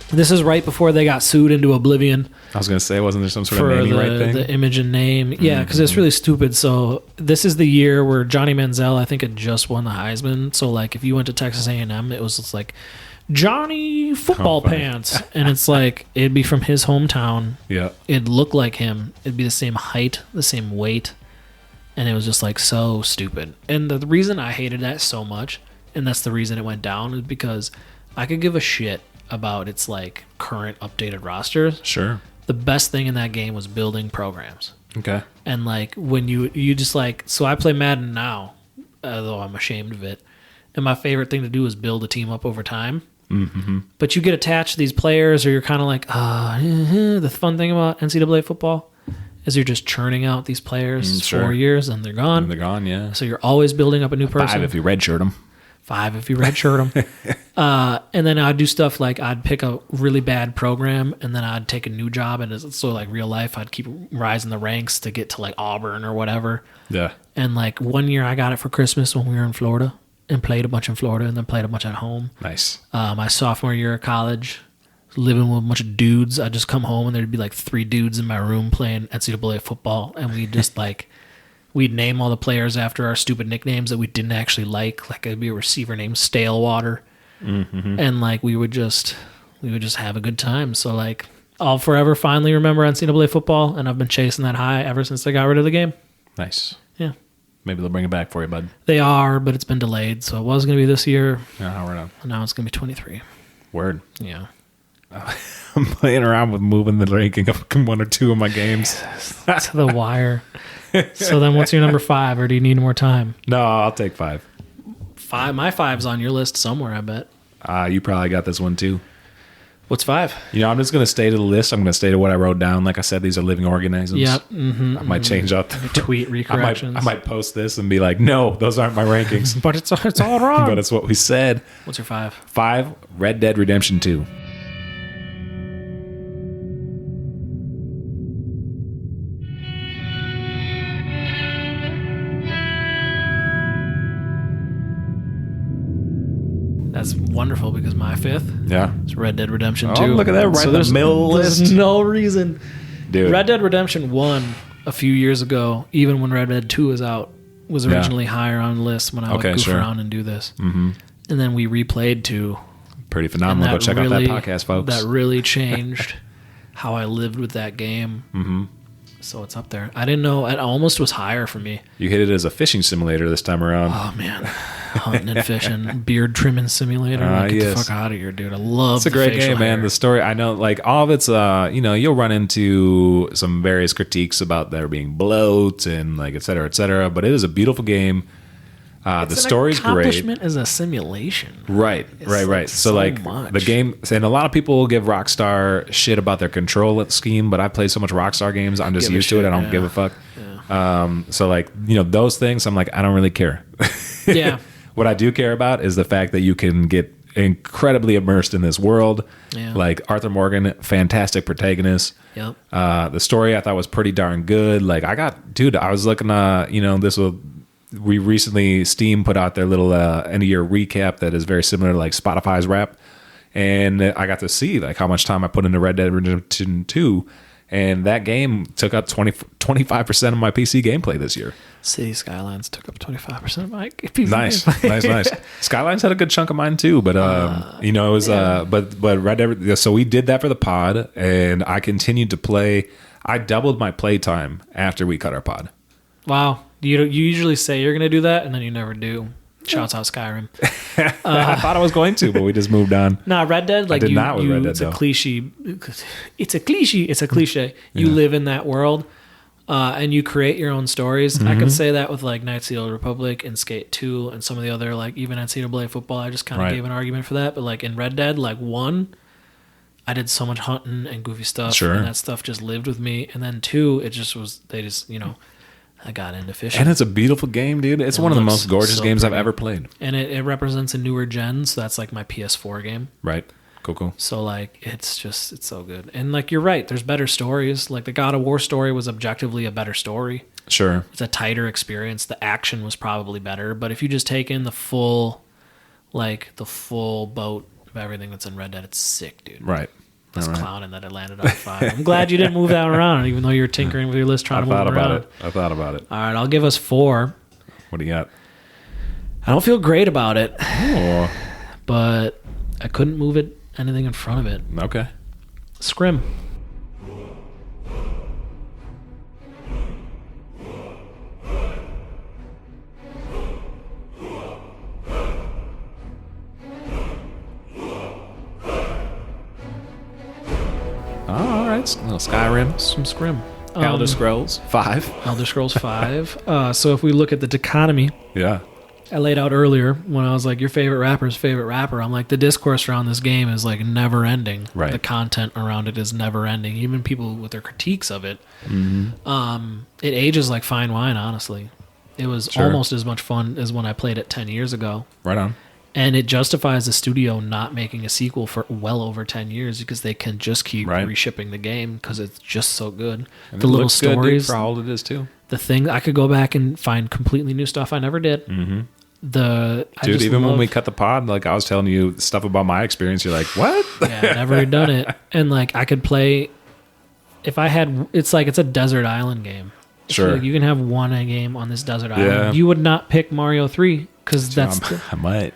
This is right before they got sued into oblivion I was going to say, wasn't there some sort of for naming right thing? the image and name. Yeah, because it's really stupid. So this is the year where Johnny Manziel, I think, had just won the Heisman. So like, if you went to Texas A&M, it was just like Johnny Football Pants, and it's like it'd be from his hometown. Yeah. It'd look like him. It'd be the same height, the same weight, and it was just like so stupid. And the reason I hated that so much, and that's the reason it went down, is because I could give a shit about its like current updated rosters. Sure. The best thing in that game was building programs. Okay. And like when you just like, so I play Madden now, although I'm ashamed of it. And my favorite thing to do is build a team up over time. Mm-hmm. But you get attached to these players, or you're kind of like, the fun thing about NCAA football is you're just churning out these players Sure. 4 years and they're gone. And they're gone, yeah. So you're always building up a new person. 5 if you redshirt them. 5 if you redshirt them. And then I'd do stuff like I'd pick a really bad program, and then I'd take a new job, and it's so like real life, I'd keep rising the ranks to get to like Auburn or whatever. Yeah. And like one year I got it for Christmas when we were in Florida, and played a bunch in Florida, and then played a bunch at home. Nice. My sophomore year of college, living with a bunch of dudes, I'd just come home and there'd be like 3 dudes in my room playing NCAA football, and we'd just like we'd name all the players after our stupid nicknames that we didn't actually like. Like I'd be a receiver named Stale Water, and like we would just have a good time. So like I'll forever finally remember NCAA football, and I've been chasing that high ever since they got rid of the game. Nice. Yeah. Maybe they'll bring it back for you, bud. They are, but it's been delayed. So it was going to be this year. Yeah, we're done. And now it's going to be 23. Word. Yeah. I'm playing around with moving the ranking of 1 or 2 of my games. To the wire. So then what's your number 5, or do you need more time? No, I'll take 5. 5. My 5's on your list somewhere, I bet. You probably got this one too. What's 5? You know, I'm just going to stay to the list. I'm going to stay to what I wrote down. Like I said, these are living organisms. Yep. I might change up. Tweet recorrections. I might post this and be like, no, those aren't my rankings. But it's all wrong. But it's what we said. What's your 5? 5, Red Dead Redemption 2. That's wonderful, because my 5th Yeah. is Red Dead Redemption 2. Oh, look at that, right in the middle there's list. no reason. Dude. Red Dead Redemption 1 a few years ago, even when Red Dead 2 was out, was originally higher on the list when I would goof around and do this. Mm-hmm. And then we replayed 2. Pretty phenomenal. Go check out that podcast, folks. That really changed how I lived with that game. Mm-hmm. So it's up there. I didn't know. It almost was higher for me. You hit it as a fishing simulator this time around. Oh, man. Hunting and fishing. Beard trimming simulator. Get the fuck out of here, dude. I love It's a great game, man. The story, I know, like, all of it's, you'll run into some various critiques about there being bloat and, like, et cetera, but it is a beautiful game. The story's great. Accomplishment is a simulation. Right. So like much. the game, and a lot of people give Rockstar shit about their control scheme, but I play so much Rockstar games, I'm just used to it. I don't give a fuck. Yeah. So like, those things, I'm like, I don't really care. Yeah. What I do care about is the fact that you can get incredibly immersed in this world. Yeah. Like Arthur Morgan, fantastic protagonist. Yep. The story I thought was pretty darn good. Like I was looking, we recently, Steam put out their little end of year recap that is very similar to like Spotify's Wrap, and I got to see like how much time I put into Red Dead Redemption 2, and that game took up 25% of my PC gameplay this year. City Skylines took up 25% of my PC Nice. gameplay. Skylines had a good chunk of mine too, but it was but Red Dead. So we did that for the pod, and I continued to play. I doubled my play time after we cut our pod. Wow. You usually say you're going to do that, and then you never do. Shouts out Skyrim. I thought I was going to, but we just moved on. Nah, Red Dead, like I did not with Red Dead, it's though. a cliche. It's a cliche. You live in that world, and you create your own stories. I could say that with like Knights of the Old Republic and Skate 2 and some of the other, like even NCAA football. I just kind of gave an argument for that. But like in Red Dead, like 1, I did so much hunting and goofy stuff, and that stuff just lived with me. And then 2, it just was, I got into fishing. And it's a beautiful game, dude. It's one of the most gorgeous games I've ever played. And it represents a newer gen, so that's like my PS4 game. Right. Cool. So like it's so good. And like you're right, there's better stories. Like the God of War story was objectively a better story. Sure. It's a tighter experience. The action was probably better, but if you just take in the full boat everything that's in Red Dead. It's sick, dude. Right. I was All right. clowning that it landed on 5. I'm glad you didn't move that around, even though you're tinkering with your list trying to move it around. I thought about it. All right, I'll give us 4. What do you got? I don't feel great about it, Oh, but I couldn't move it anything in front of it. okay. Scrim. Oh, all right. A little Skyrim. Some Scrim. Elder Scrolls 5. Elder Scrolls 5. So if we look at the dichotomy Yeah. I laid out earlier when I was like, your favorite rapper's favorite rapper, I'm like, the discourse around this game is like never ending. Right. The content around it is never ending. Even people with their critiques of it. It ages like fine wine, honestly. It was Sure. almost as much fun as when I played it 10 years ago. Right on. And it justifies the studio not making a sequel for well over 10 years because they can just keep Right. reshipping the game because it's just so good. And The it little looks good, dude, stories, for how old it is, too. the thing, I could go back and find completely new stuff I never did. Mm-hmm. I Dude, just even when love- we cut the pod, like I was telling you stuff about my experience, you're like, what? yeah, never done it. And like I could play if I had, it's like it's a desert island game. Sure. Like, you can have one game on this desert Yeah. island. You would not pick Mario 3 because that's I might.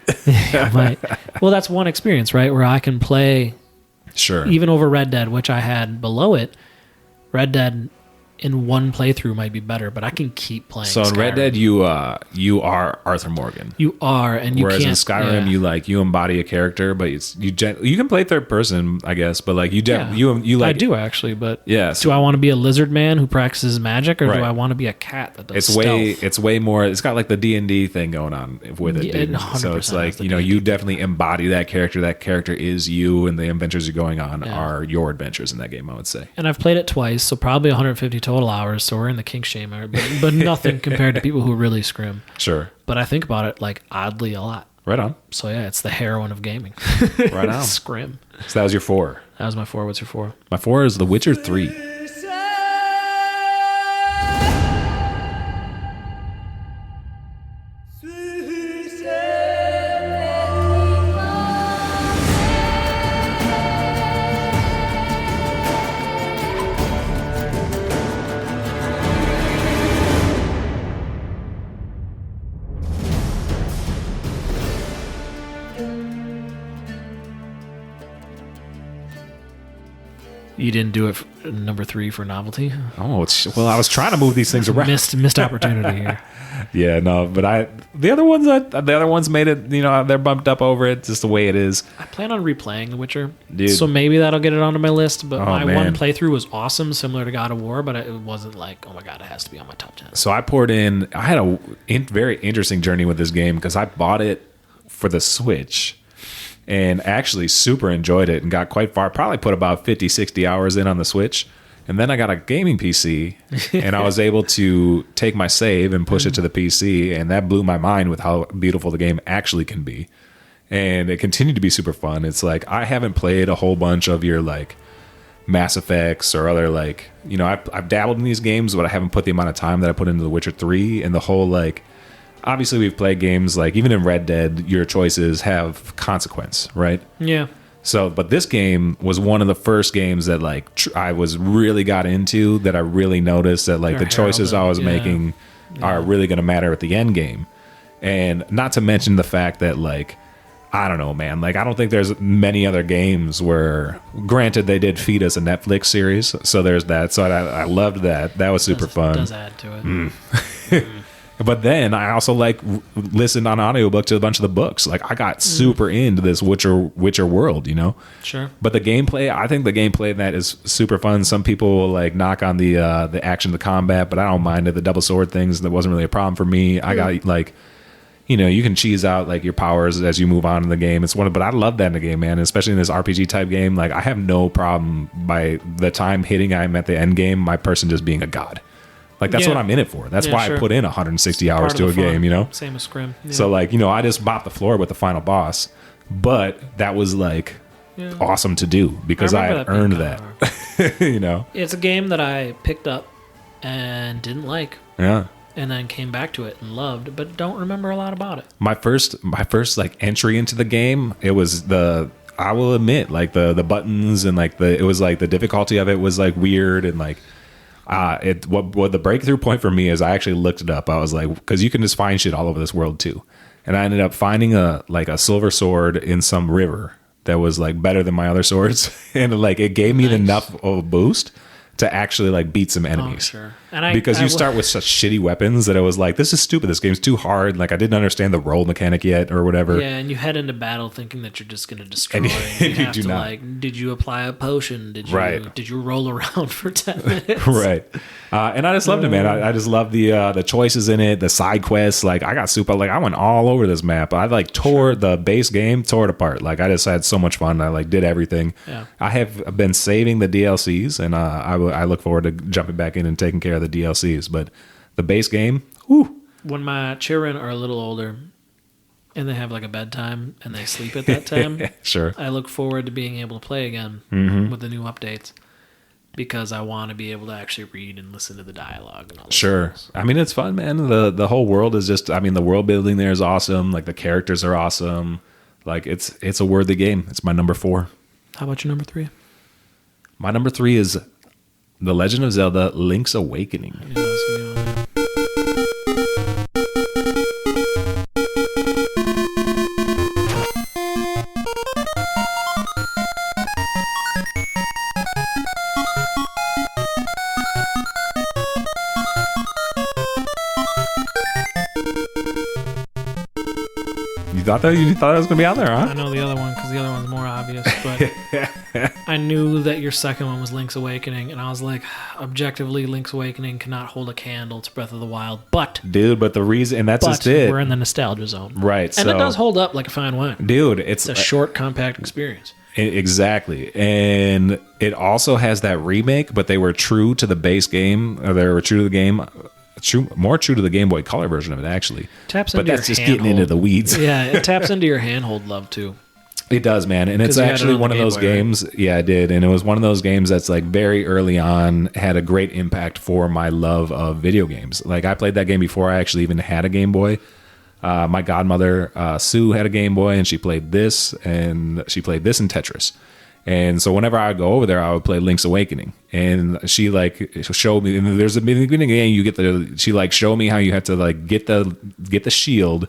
well, that's one experience, right? Where I can play Sure. even over Red Dead, which I had below it. Red Dead in one playthrough might be better, but I can keep playing. So in Red Skyrim. Dead, you are Arthur Morgan. You are, and you Whereas can't. in Skyrim, you embody a character, but you can play third person, I guess, but like you like I do actually, but Yeah, so- do I want to be a lizard man who practices magic, or Right. do I want to be a cat that does it's stealth? it's way more. It's got like the D&D thing going on with it, Yeah, dude. it 100% So it's has like the you D&D definitely embody that character. That character is you, and the adventures you're going on Yeah. are your adventures in that game. I would say. And I've played it twice, so probably 150 total hours. So we're in the kink shamer, but nothing compared to people who really scrim. Sure. But I think about it like oddly a lot. Right on. So yeah, it's the heroine of gaming. Right on. Scrim. So that was your 4. That was my 4. What's your 4? My 4 is The Witcher 3. You didn't do it for number 3 for novelty. Oh, well, I was trying to move these things around. Missed opportunity here. Yeah, no, but the other ones made it. They're bumped up over it, just the way it is. I plan on replaying The Witcher, Dude. so maybe that'll get it onto my list. But Oh, my man. one playthrough was awesome, similar to God of War, but it wasn't like, oh my god, it has to be on my top 10. So I poured in. I had a very interesting journey with this game because I bought it for the Switch and actually super enjoyed it and got quite far. Probably put about 50, 60 hours in on the Switch. And then I got a gaming PC and I was able to take my save and push it to the PC. And that blew my mind with how beautiful the game actually can be. And it continued to be super fun. It's like I haven't played a whole bunch of your like Mass Effects or other like, I've dabbled in these games, but I haven't put the amount of time that I put into The Witcher 3 and the whole like, obviously we've played games like even in Red Dead, your choices have consequence, right? Yeah. So, but this game was one of the first games that like I was really got into, that I really noticed that like They're the choices I was heralded, yeah. making are really going to matter at the end game. And not to mention the fact that like, I don't know, man, like I don't think there's many other games where, granted they did feed us a Netflix series. So there's that. So I loved that. That was super fun. Does add to it. But then I also like listened on audiobook to a bunch of the books. Like I got super into this Witcher world, Sure. But the gameplay, I think the gameplay in that is super fun. Some people will like knock on the action, the combat, but I don't mind it. The double sword things, that wasn't really a problem for me. I got like, you can cheese out like your powers as you move on in the game. But I love that in the game, man. Especially in this RPG type game. Like I have no problem by the time I'm at the end game, my person just being a god. Like that's what I'm in it for. That's why sure. I put in 160 hours Part to a of the fun. game, Same as Scrim. Yeah. So like, I just mopped the floor with the final boss, but that was like awesome to do because I remember earned that that. It's a game that I picked up and didn't like, Yeah. and then came back to it and loved, but don't remember a lot about it. My first like entry into the game, it was I will admit, like the buttons and like it was like the difficulty of it was like weird, and like what the breakthrough point for me is I actually looked it up. I was like, because you can just find shit all over this world too, and I ended up finding a silver sword in some river that was like better than my other swords, and like it gave me enough of a boost to actually like beat some enemies. Sure. And because you start with such shitty weapons that it was like, this is stupid. This game's too hard. Like I didn't understand the roll mechanic yet or whatever. Yeah, and you head into battle thinking that you're just going to destroy. And you have do to not. like, did you apply a potion? Did you Right. did you roll around for 10 minutes? Right. And I just loved it, man. I just love the choices in it, the side quests. Like I got super, like I went all over this map. I like tore the base game, tore it apart. Like I just had so much fun. I like did everything. Yeah. I have been saving the DLCs, and I look forward to jumping back in and taking care of the DLCs. But the base game, whew. When my children are a little older and they have like a bedtime and they sleep at that time, Sure. I look forward to being able to play again with the new updates, because I want to be able to actually read and listen to the dialogue and all that. Sure. I mean, it's fun, man. The whole world is just, I mean, the world building there is awesome. Like the characters are awesome. Like it's a worthy game. It's my number 4. How about your number 3? My number 3 is The Legend of Zelda: Link's Awakening. I knew that was gonna be on there. You thought it was gonna be out there, I huh? know the other one because the other one's more obvious, but I knew that your second one was Link's Awakening, and I was like, objectively, Link's Awakening cannot hold a candle to Breath of the Wild, but Dude, but the reason, and that's just it. we're in the nostalgia zone. Right. And it does hold up like a fine wine. Dude, it's It's a short, compact experience. exactly. And it also has that remake, but they were true to the base game, or they were true to the game. More true to the Game Boy Color version of it, actually. Taps But into that's your just getting into handhold. the weeds. Yeah, it taps into your handhold love too. It does, man. And it's 'Cause you had it actually on one the of Game those Boy, right? games. Yeah, I did. And it was one of those games that's like very early on had a great impact for my love of video games. Like I played that game before I actually even had a Game Boy. My godmother, Sue, had a Game Boy, and she played this and Tetris. And so whenever I would go over there, I would play Link's Awakening, and she like showed me. And there's a beginning of the game, you get she like showed me how you have to like get the shield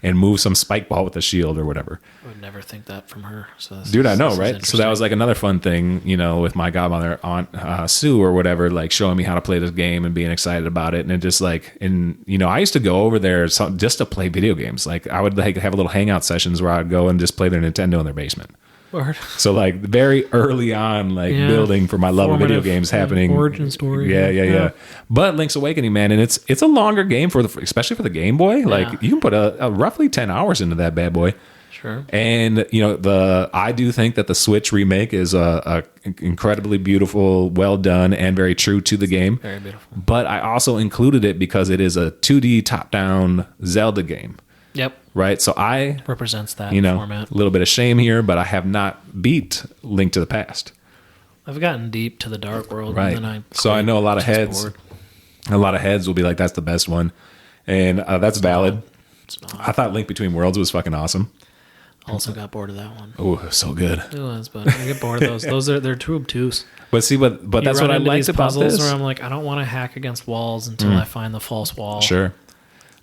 and move some spike ball with the shield or whatever. I would never think that from her. So Dude, I know, this is right? So that was like another fun thing, you know, with my godmother, Aunt Sue or whatever, like showing me how to play this game and being excited about it. And it just like, and you know, I used to go over there just to play video games. Like I would like have little hangout sessions where I'd go and just play their Nintendo in their basement. Word. So like very early on, like Yeah. building for my love of video Formative, games happening. origin story. Yeah. But Link's Awakening, man, and it's a longer game especially for the Game Boy. Like you can put a roughly 10 hours into that bad boy. Sure. And you know I do think that the Switch remake is a incredibly beautiful, well done, and very true to the game. Very beautiful. But I also included it because it is a 2D top-down Zelda game. Yep. Right, so I Represents that a format. little bit of shame here, but I have not beat Link to the Past. I've gotten deep to the Dark World. Right. And then So I know a lot of just heads. bored. A lot of heads will be like, "That's the best one," and that's valid. It's not. I thought Link Between Worlds was fucking awesome. Also got bored of that one. Oh, so good. It was, but I get bored of those. They're too obtuse. But see, but You that's run what I into liked these about puzzles this. where I'm like, I don't want to hack against walls until I find the false wall. Sure,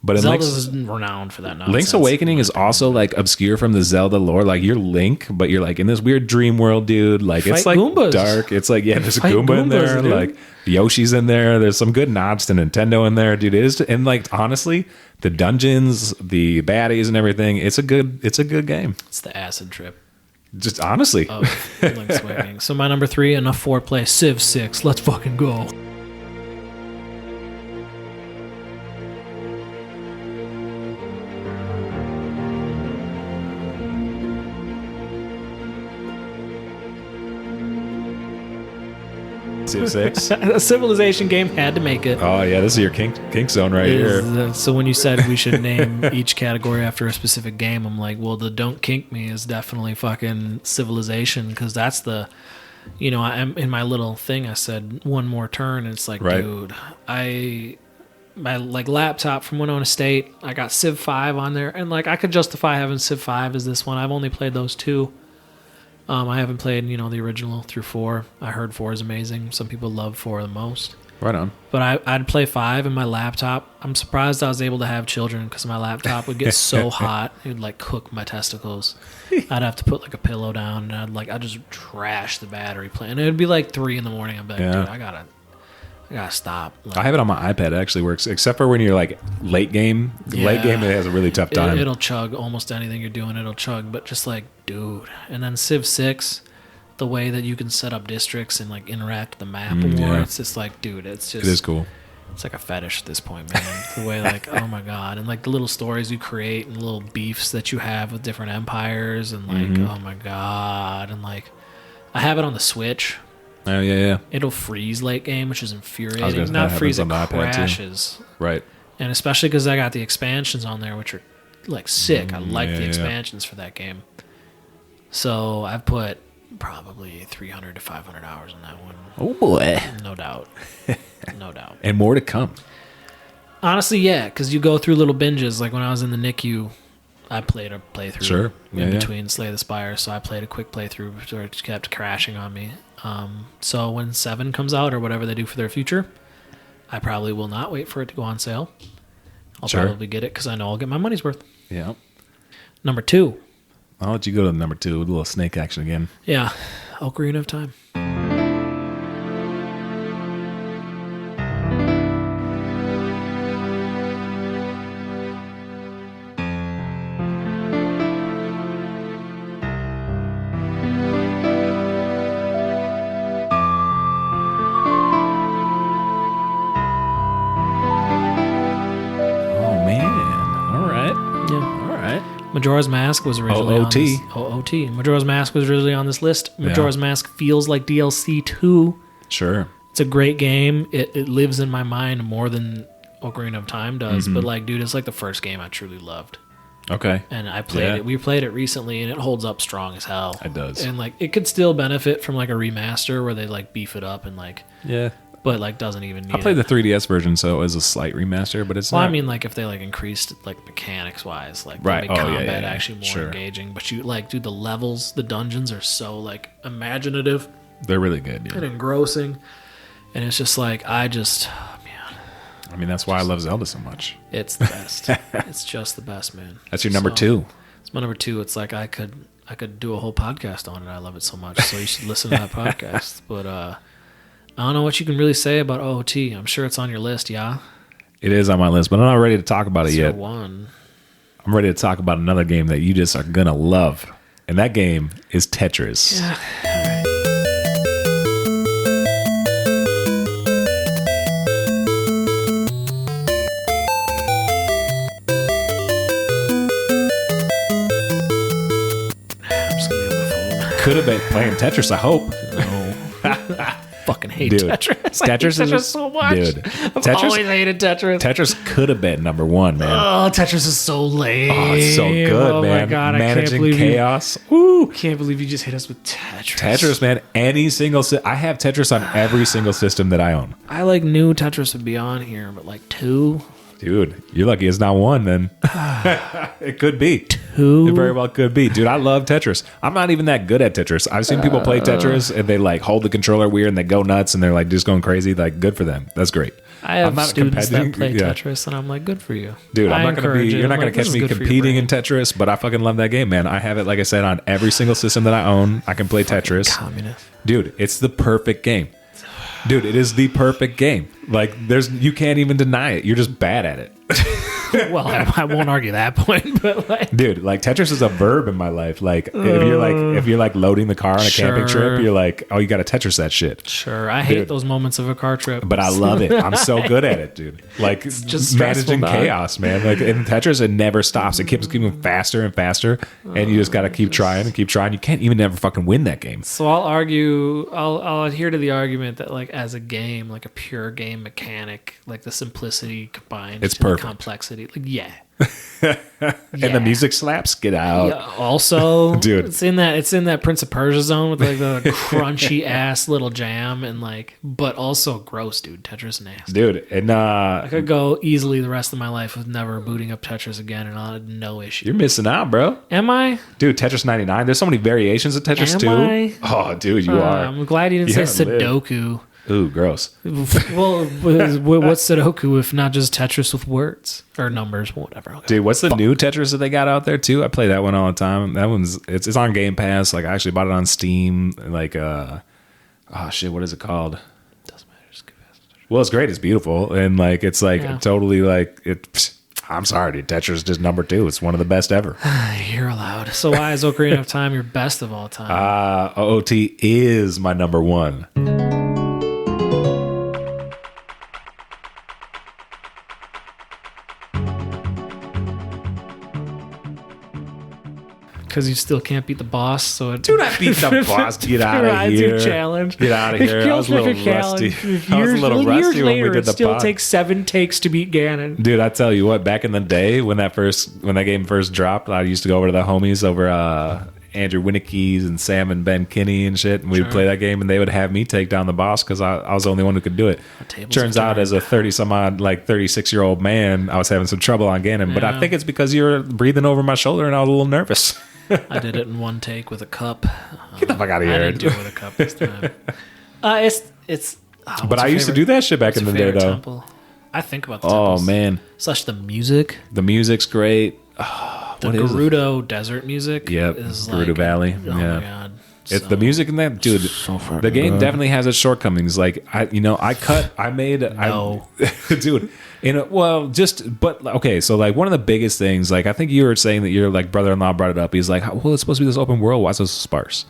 but in Zelda's renowned for that nonsense. Link's Awakening is also like obscure from the Zelda lore. Like you're Link, but you're like in this weird dream world, dude. Like it's Fight like Goombas. dark. It's like there's a Fight Goomba in there. Goombas, dude. Like Yoshi's in there. There's some good nods to Nintendo in there, dude. It is, and like honestly, the dungeons, the baddies, and everything. It's a good game. It's the acid trip Just honestly, of Link's Awakening. So my number 3, enough foreplay. Civ 6. Let's fucking go. Civ 6. A Civilization game had to make it. Oh yeah, this is your kink zone right here. So when you said we should name each category after a specific game, I'm like, well, the don't kink me is definitely fucking Civilization, because that's the, you know, I'm in my little thing. I said one more turn, and it's like, Right. dude, my like laptop from Winona State, I got Civ 5 on there, and like I could justify having Civ 5 as this one. I've only played those two. I haven't played, the original through 4. I heard 4 is amazing. Some people love 4 the most. Right on. But I'd play 5 in my laptop. I'm surprised I was able to have children because my laptop would get so hot. It would like cook my testicles. I'd have to put like a pillow down and I'd just trash the battery playing. It would be like 3 in the morning. I'd be like, dude, I gotta stop. Like, I have it on my iPad. It actually works, except for when you're like late game. Late game, it has a really tough time. It'll chug almost anything you're doing. It'll chug, but just like, dude. And then Civ 6, the way that you can set up districts and like interact with the map more, it's just like, dude, it is cool. It's like a fetish at this point, man. The way like, oh my god, and like the little stories you create and little beefs that you have with different empires, and like, oh my god, and like, I have it on the Switch. Oh yeah. It'll freeze late game, which is infuriating. Not freeze, it crashes. Right. And especially because I got the expansions on there, which are like sick. I like the expansions for that game. So I've put probably 300 to 500 hours on that one. Oh boy. No doubt. No doubt. And more to come. Honestly, yeah, because you go through little binges. Like when I was in the NICU, I played a playthrough in between Slay the Spire, so I played a quick playthrough where it kept crashing on me. So when 7 comes out or whatever they do for their future, I probably will not wait for it to go on sale. I'll probably get it because I know I'll get my money's worth. Yeah. Number 2. I'll let you go to number 2 with a little snake action again. Yeah. Ocarina of Time. Majora's Mask was originally on this. OOT. Majora's Mask was originally on this list. Majora's Mask feels like DLC 2. Sure. It's a great game. It lives in my mind more than Ocarina of Time does. But like, dude, it's like the first game I truly loved. Okay. And I played it. We played it recently, and it holds up strong as hell. It does. And like, it could still benefit from like a remaster where they like beef it up and like. Yeah. But like, doesn't even need I played the 3DS version, so it was a slight remaster, but it's not. I mean, like, if they like increased like mechanics wise, like right. make combat actually more engaging. But you like, dude, the levels, the dungeons are so like imaginative. They're really good, and engrossing. And it's just like, man. I mean, that's why I love Zelda so much. It's the best. It's just the best, man. That's your number 2. It's my number 2. It's like I could do a whole podcast on it. I love it so much. So you should listen to that podcast. But I don't know what you can really say about OOT. I'm sure it's on your list, yeah? It is on my list, but I'm not ready to talk about it yet. One. I'm ready to talk about another game that you just are going to love. And that game is Tetris. Yeah. All right. Could have been playing Tetris, I hope. No. Fucking hate dude, Tetris. Tetris is so much. Dude, I've always hated Tetris. Tetris could have been number 1, man. Oh, Tetris is so lame. Oh, it's so good, man. Oh my god, Managing I can't believe chaos. Woo! Can't believe you just hit us with Tetris. Tetris, man. Any single I have Tetris on every single system that I own. I like knew Tetris would be on here, but like 2. Dude, you're lucky it's not 1 then. It could be. 2. It very well could be. Dude, I love Tetris. I'm not even that good at Tetris. I've seen people play Tetris and they like hold the controller weird and they go nuts and they're like just going crazy. Like, good for them. That's great. I have students that play Tetris and I'm like, good for you. Dude, you're not going to catch me competing in Tetris, but I fucking love that game, man. I have it, like I said, on every single system that I own. I can play Tetris. Communist. Dude, it's the perfect game. Dude, it is the perfect game. Like, you can't even deny it. You're just bad at it. Well, I won't argue that point, but like, dude, like Tetris is a verb in my life. Like, if you're like loading the car on a camping trip, you're like, oh, you got to Tetris that shit. Sure, I hate those moments of a car trip, but I love it. I'm so good at it, dude. Like, it's just managing chaos, man. Like in Tetris, it never stops. It keeps getting faster and faster, and you just got to keep trying and keep trying. You can't even ever fucking win that game. So I'll adhere to the argument that like as a game, like a pure game mechanic, like the simplicity combined it's to perfect. The complexity. dude. Like, yeah. And the music slaps. Get out. Yeah, also, Dude. it's in that Prince of Persia zone with like the crunchy ass little jam and like, but also gross, dude. Tetris nasty. Dude, and I could go easily the rest of my life with never booting up Tetris again, and I'll have no issue. you're missing out, bro. Am I? Dude, Tetris 99. There's so many variations of Tetris Am too. I? Oh, dude, you are. I'm glad you didn't You say haven't lived. Sudoku. Ooh, gross. Well, what's Sudoku if not just Tetris with words or numbers, whatever? Okay. Dude, what's the new Tetris that they got out there too? I play that one all the time. That one's it's on Game Pass. Like I actually bought it on Steam. Like oh shit, what is it called? Doesn't matter. Just give it. Well, it's great. It's beautiful, and like it's like Yeah. totally like it. I'm sorry, dude. Tetris is just number 2. It's one of the best ever. You're allowed. So why is Ocarina of Time your best of all time? OOT is my number 1. Because you still can't beat the boss. So it, Dude, I beat the boss. Get out of Rides here. your challenge. Get out of here. I was a little rusty. I was a little rusty when we did it the still pod. takes 7 takes to beat Ganon. Dude, I tell you what, back in the day when that game first dropped, I used to go over to the homies over Andrew Winnicke's and Sam and Ben Kinney and shit, and we would play that game, and they would have me take down the boss because I was the only one who could do it. Turns out, as a 30-some-odd, like 36-year-old man, I was having some trouble on Ganon, but I think it's because you were breathing over my shoulder, and I was a little nervous. I did it in one take with a cup. Get the fuck out of I here. didn't do it with a cup this time. It's. But I used to do that shit back in the day, though. Temple? I think about the Oh, temples. man. Slash the music. The music's great. The Gerudo desert music. Yep, is Gerudo like, Valley. Oh Yeah. my god. It's the music in that, dude. The game definitely has its shortcomings. Like dude. So like one of the biggest things, like I think you were saying that your like brother-in-law brought it up. He's like, well, it's supposed to be this open world. Why is it so sparse?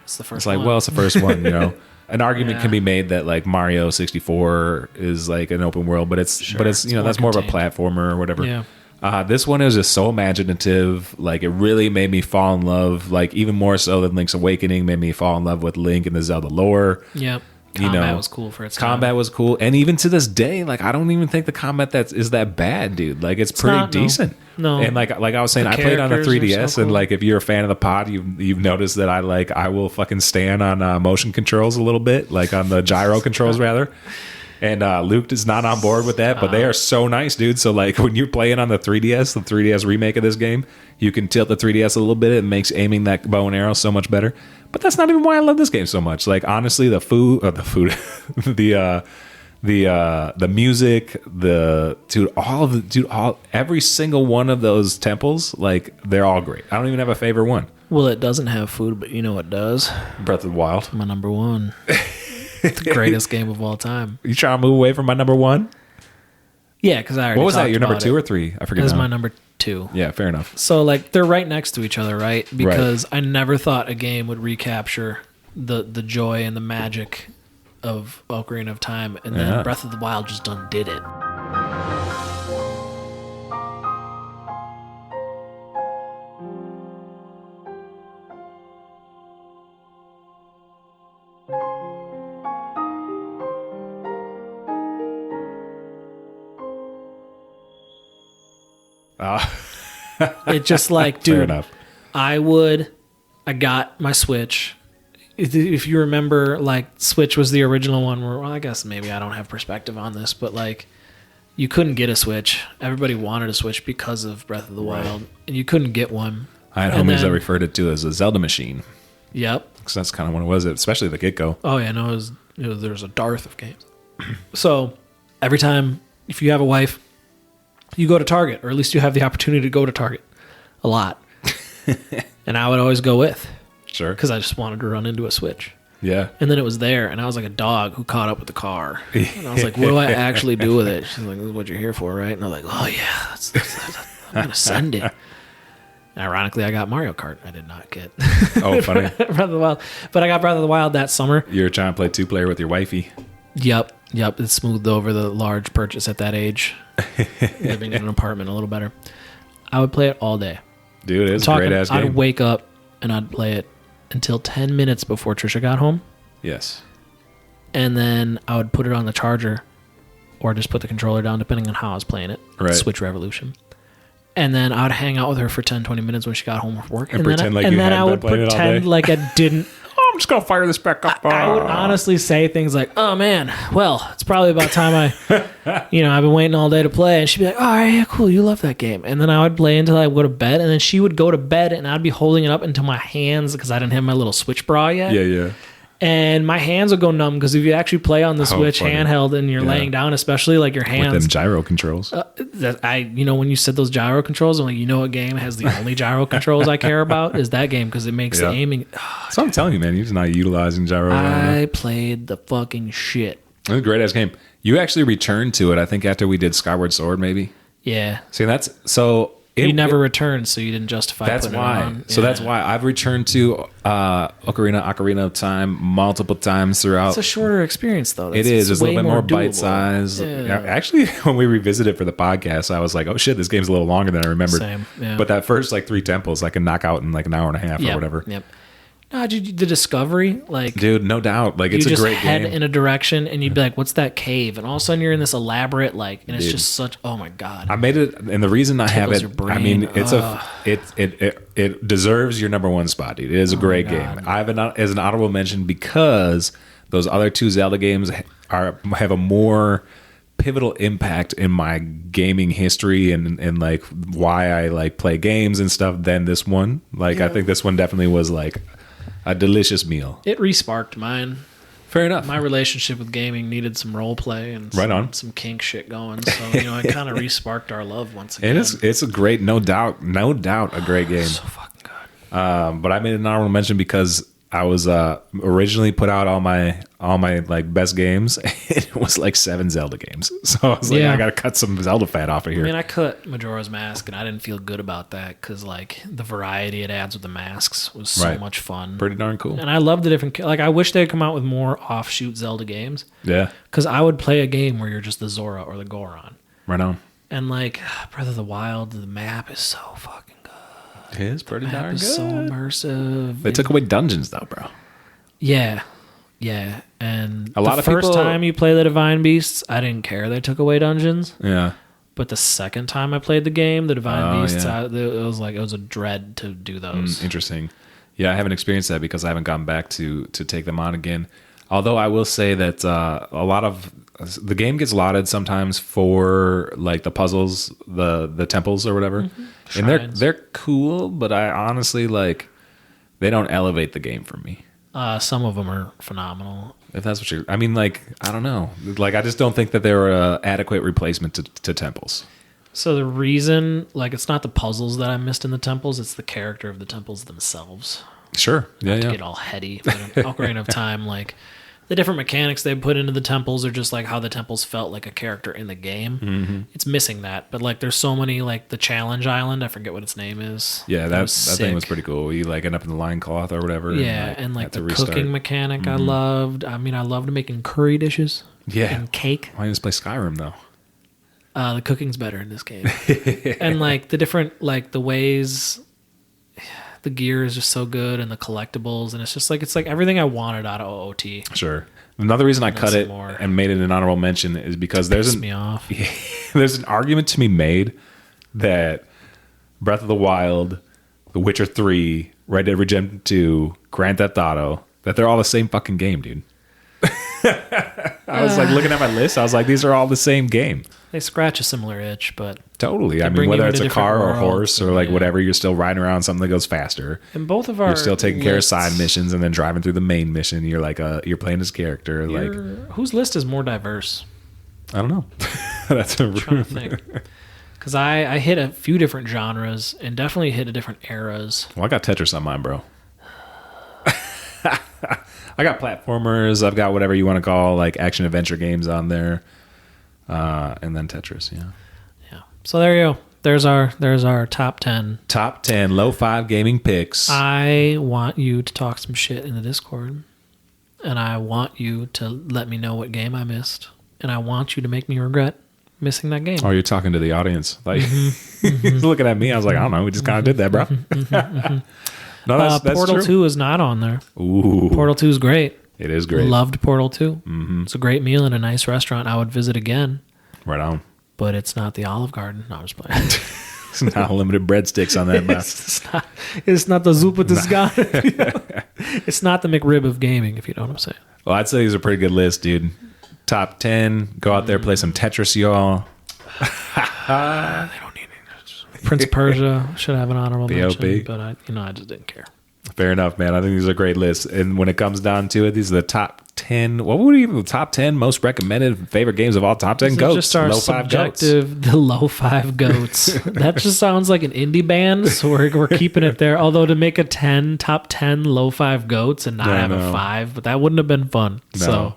It's the first. It's like, one. well, it's the first one. You know, an argument Yeah. can be made that like Mario 64 is like an open world, but it's it's you know more that's more of a contained. platformer or whatever. Yeah. This one is just so imaginative. Like it really made me fall in love. Like even more so than Link's Awakening made me fall in love with Link and the Zelda lore. Yep. You Combat know, was cool for its Combat time. was cool, and even to this day, like I don't even think the combat is that bad, dude. Like it's pretty not, no. decent. No. And like I was saying, The I played on the characters are 3DS, so and cool. like if you're a fan of the pod, you've noticed that I will fucking stand on motion controls a little bit, like on the gyro controls rather. And Luke is not on board with that, but they are so nice, dude. So like when you're playing on the 3DS remake of this game, you can tilt the 3DS a little bit. It makes aiming that bow and arrow so much better. But that's not even why I love this game so much. Like honestly, the music, every single one of those temples, like they're all great. I don't even have a favorite one. Well, it doesn't have food, but you know what does? Breath of the Wild. My number 1. It's the greatest game of all time. You trying to move away from my number 1? Yeah, because I already What was that? talked Your number about 2 it. or 3? I forget. That was now. my number 2. Yeah, fair enough. So like they're right next to each other, right? Because I never thought a game would recapture the joy and the magic of Ocarina of Time, and then Yeah. Breath of the Wild just undid it. It just like, Fair dude, enough. I got my Switch. If you remember, like, Switch was the original one where, well, I guess maybe I don't have perspective on this, but like, you couldn't get a Switch. Everybody wanted a Switch because of Breath of the Wild, and you couldn't get one. I had And homies that then- referred it to as a Zelda machine. Yep. Because that's kind of what it was, especially the get-go. Oh yeah, no, there was a dearth of games. So every time, if you have a wife, you go to Target, or at least you have the opportunity to go to Target a lot. And I would always go with, Sure. because I just wanted to run into a Switch. Yeah. And then it was there, and I was like a dog who caught up with the car. And I was like, what do I actually do with it? She's like, this is what you're here for, right? And I was like, oh yeah, I'm going to send it. And ironically, I got Mario Kart. I did not get Oh, funny. Breath of the Wild. But I got Breath of the Wild that summer. You're trying to play 2-player with your wifey. Yep. It smoothed over the large purchase at that age. Living in an apartment a little better. I would play it all day. Dude, it's a great-ass game. I'd wake up and I'd play it until 10 minutes before Trisha got home. Yes. And then I would put it on the charger or just put the controller down, depending on how I was playing it. Right. Switch Revolution. And then I would hang out with her for 10, 20 minutes when she got home from work. And pretend like you hadn't been playing it all day? And then I would pretend like I didn't. Oh, I'm just going to fire this back up. I would honestly say things like, oh, man, well, it's probably about time I've been waiting all day to play. And she'd be like, all right, yeah, cool, you love that game. And then I would play until I would go to bed. And then she would go to bed, and I'd be holding it up into my hands because I didn't have my little Switch bra yet. Yeah. And my hands would go numb because if you actually play on the Switch funny. handheld and you're laying down, especially like your hands. With them gyro controls. When you said those gyro controls, I'm like, what game has the only gyro controls I care about is that game because it makes the aiming. So I'm telling you, man, you're just not utilizing gyro. I played the fucking shit. It was a great ass game. You actually returned to it, I think, after we did Skyward Sword, maybe. Yeah. See, that's so. You never returned, so you didn't justify. That's putting why. It on. So Yeah. that's why I've returned to Ocarina of Time multiple times throughout. It's a shorter experience, though. It is. It's a little bit more doable. bite size. Yeah. Actually, when we revisited for the podcast, I was like, "Oh shit, this game's a little longer than I remembered." Same. Yeah. But that first like 3 temples, I can knock out in like an hour and a half or whatever. Yep. No, dude, the discovery, like, Dude, no doubt. Like, it's you a just great head game. in a direction, and you'd be like, "What's that cave?" And all of a sudden, you're in this elaborate, like, and it's just such. Oh my god! I made it, and the reason I have Tickles it, your I mean, brain. it deserves your number 1 spot, dude. It is a great game. I have it as an honorable mention because those other 2 Zelda games have a more pivotal impact in my gaming history and like why I like play games and stuff than this one. Like, I think this one definitely was like a delicious meal. It resparked mine. Fair enough. My relationship with gaming needed some role play and some kink shit going. So, it kind of resparked our love once again. And it's a great, no doubt, a great game. So fucking good. But I made an honorable mention because I was originally put out all my like best games. It was like 7 Zelda games, so I was like, I got to cut some Zelda fat off of here. I mean, I cut Majora's Mask, and I didn't feel good about that because like the variety it adds with the masks was so much fun, pretty darn cool. And I love the different. Like, I wish they'd come out with more offshoot Zelda games. Yeah, because I would play a game where you're just the Zora or the Goron. Right on. And like Breath of the Wild, the map is so fucking. It is pretty darn good. So immersive. They took away dungeons though, bro. Yeah. And a lot the of first people, time you play the Divine Beasts, I didn't care they took away dungeons. Yeah. But the second time I played the game, the Divine Beasts, it was a dread to do those. Interesting. Yeah, I haven't experienced that because I haven't gone back to take them on again. Although I will say that a lot of the game gets lauded sometimes for like the puzzles, the temples or whatever, and they're cool. But I honestly they don't elevate the game for me. Some of them are phenomenal. If that's what I mean, like, I don't know, like I just don't think that they're an adequate replacement to temples. So the reason, like, it's not the puzzles that I missed in the temples; it's the character of the temples themselves. Sure, Not to get all heady, but in Ocarina of Time, like. The different mechanics they put into the temples are just like how the temples felt like a character in the game. Mm-hmm. It's missing that, but like there's so many, like the Challenge Island, I forget what its name is. Yeah, that thing was pretty cool. You like end up in the lion cloth or whatever. Yeah, and like the cooking mechanic I loved. I mean, I loved making curry dishes. Yeah, and cake. Why didn't you just play Skyrim though? The cooking's better in this game, and like the different the ways. The gear is just so good, and the collectibles, and it's like everything I wanted out of OOT. Sure. Another reason I cut it and made it an honorable mention is because there's an argument to be made that Breath of the Wild, The Witcher 3, Red Dead Redemption 2, Grand Theft Auto, that they're all the same fucking game, dude. I was like looking at my list. I was like, these are all the same game. They scratch a similar itch, but totally. I mean, whether it's a car or a horse or like whatever, you're still riding around something that goes faster. And both of our you're still taking care of side missions and then driving through the main mission. You're like you're playing this character. Whose list is more diverse? I don't know. That's I'm trying to think. Because I hit a few different genres and definitely hit a different eras. Well, I got Tetris on mine, bro. I got platformers. I've got whatever you want to call like action adventure games on there, and then Tetris. Yeah. So there you go. There's our top 10. Top 10 low 5 gaming picks. I want you to talk some shit in the Discord, and I want you to let me know what game I missed, and I want you to make me regret missing that game. Oh, you're talking to the audience. Like he's looking at me. I was like, I don't know. We just kind of did that, bro. No, that's Portal true. 2 is not on there. Ooh. Portal 2 is great. It is great. Loved Portal 2. Mm-hmm. It's a great meal in a nice restaurant I would visit again. Right on. But it's not the Olive Garden. No, I'm just playing. It's not limited breadsticks on that bus. It's not the Zupa Tiscana. It's not the McRib of gaming, if you know what I'm saying. Well, I'd say these are a pretty good list, dude. Top 10. Go out there, play some Tetris, y'all. They don't need any. Prince of Persia should have an honorable mention, but I just didn't care. Fair enough, man. I think these are great lists. And when it comes down to it, these are the top 10. What would even the top 10 most recommended favorite games of all? Top 10 goats. Just our low 5 goats. subjective, the low 5 goats. That just sounds like an indie band, so we're keeping it there. Although to make a top 10 low 5 goats and not have a 5, but that wouldn't have been fun. No. So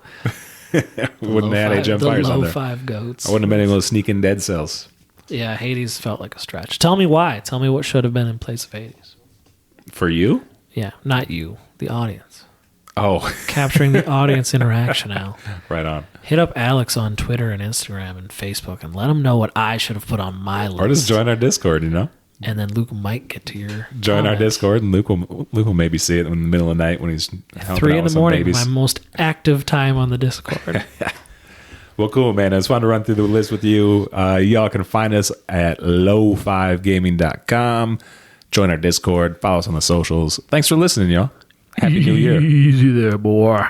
wouldn't have had Age of Empires on low there. 5 goats. I wouldn't have been able to sneak in Dead Cells. Yeah, Hades felt like a stretch. Tell me why. Tell me what should have been in place of Hades. For you? Yeah, not you, the audience. Oh. Capturing the audience interaction, Al. Right on. Hit up Alex on Twitter and Instagram and Facebook and let him know what I should have put on my list. Or just join our Discord, And then Luke might get to your Join our comment. Discord, and Luke will maybe see it in the middle of the night when he's helping 3 out in with the some morning, babies. my most active time on the Discord. Well, cool, man. It's fun to run through the list with you. Y'all can find us at low5gaming.com. Join our Discord. Follow us on the socials. Thanks for listening, y'all. Happy New Year. Easy there, boy.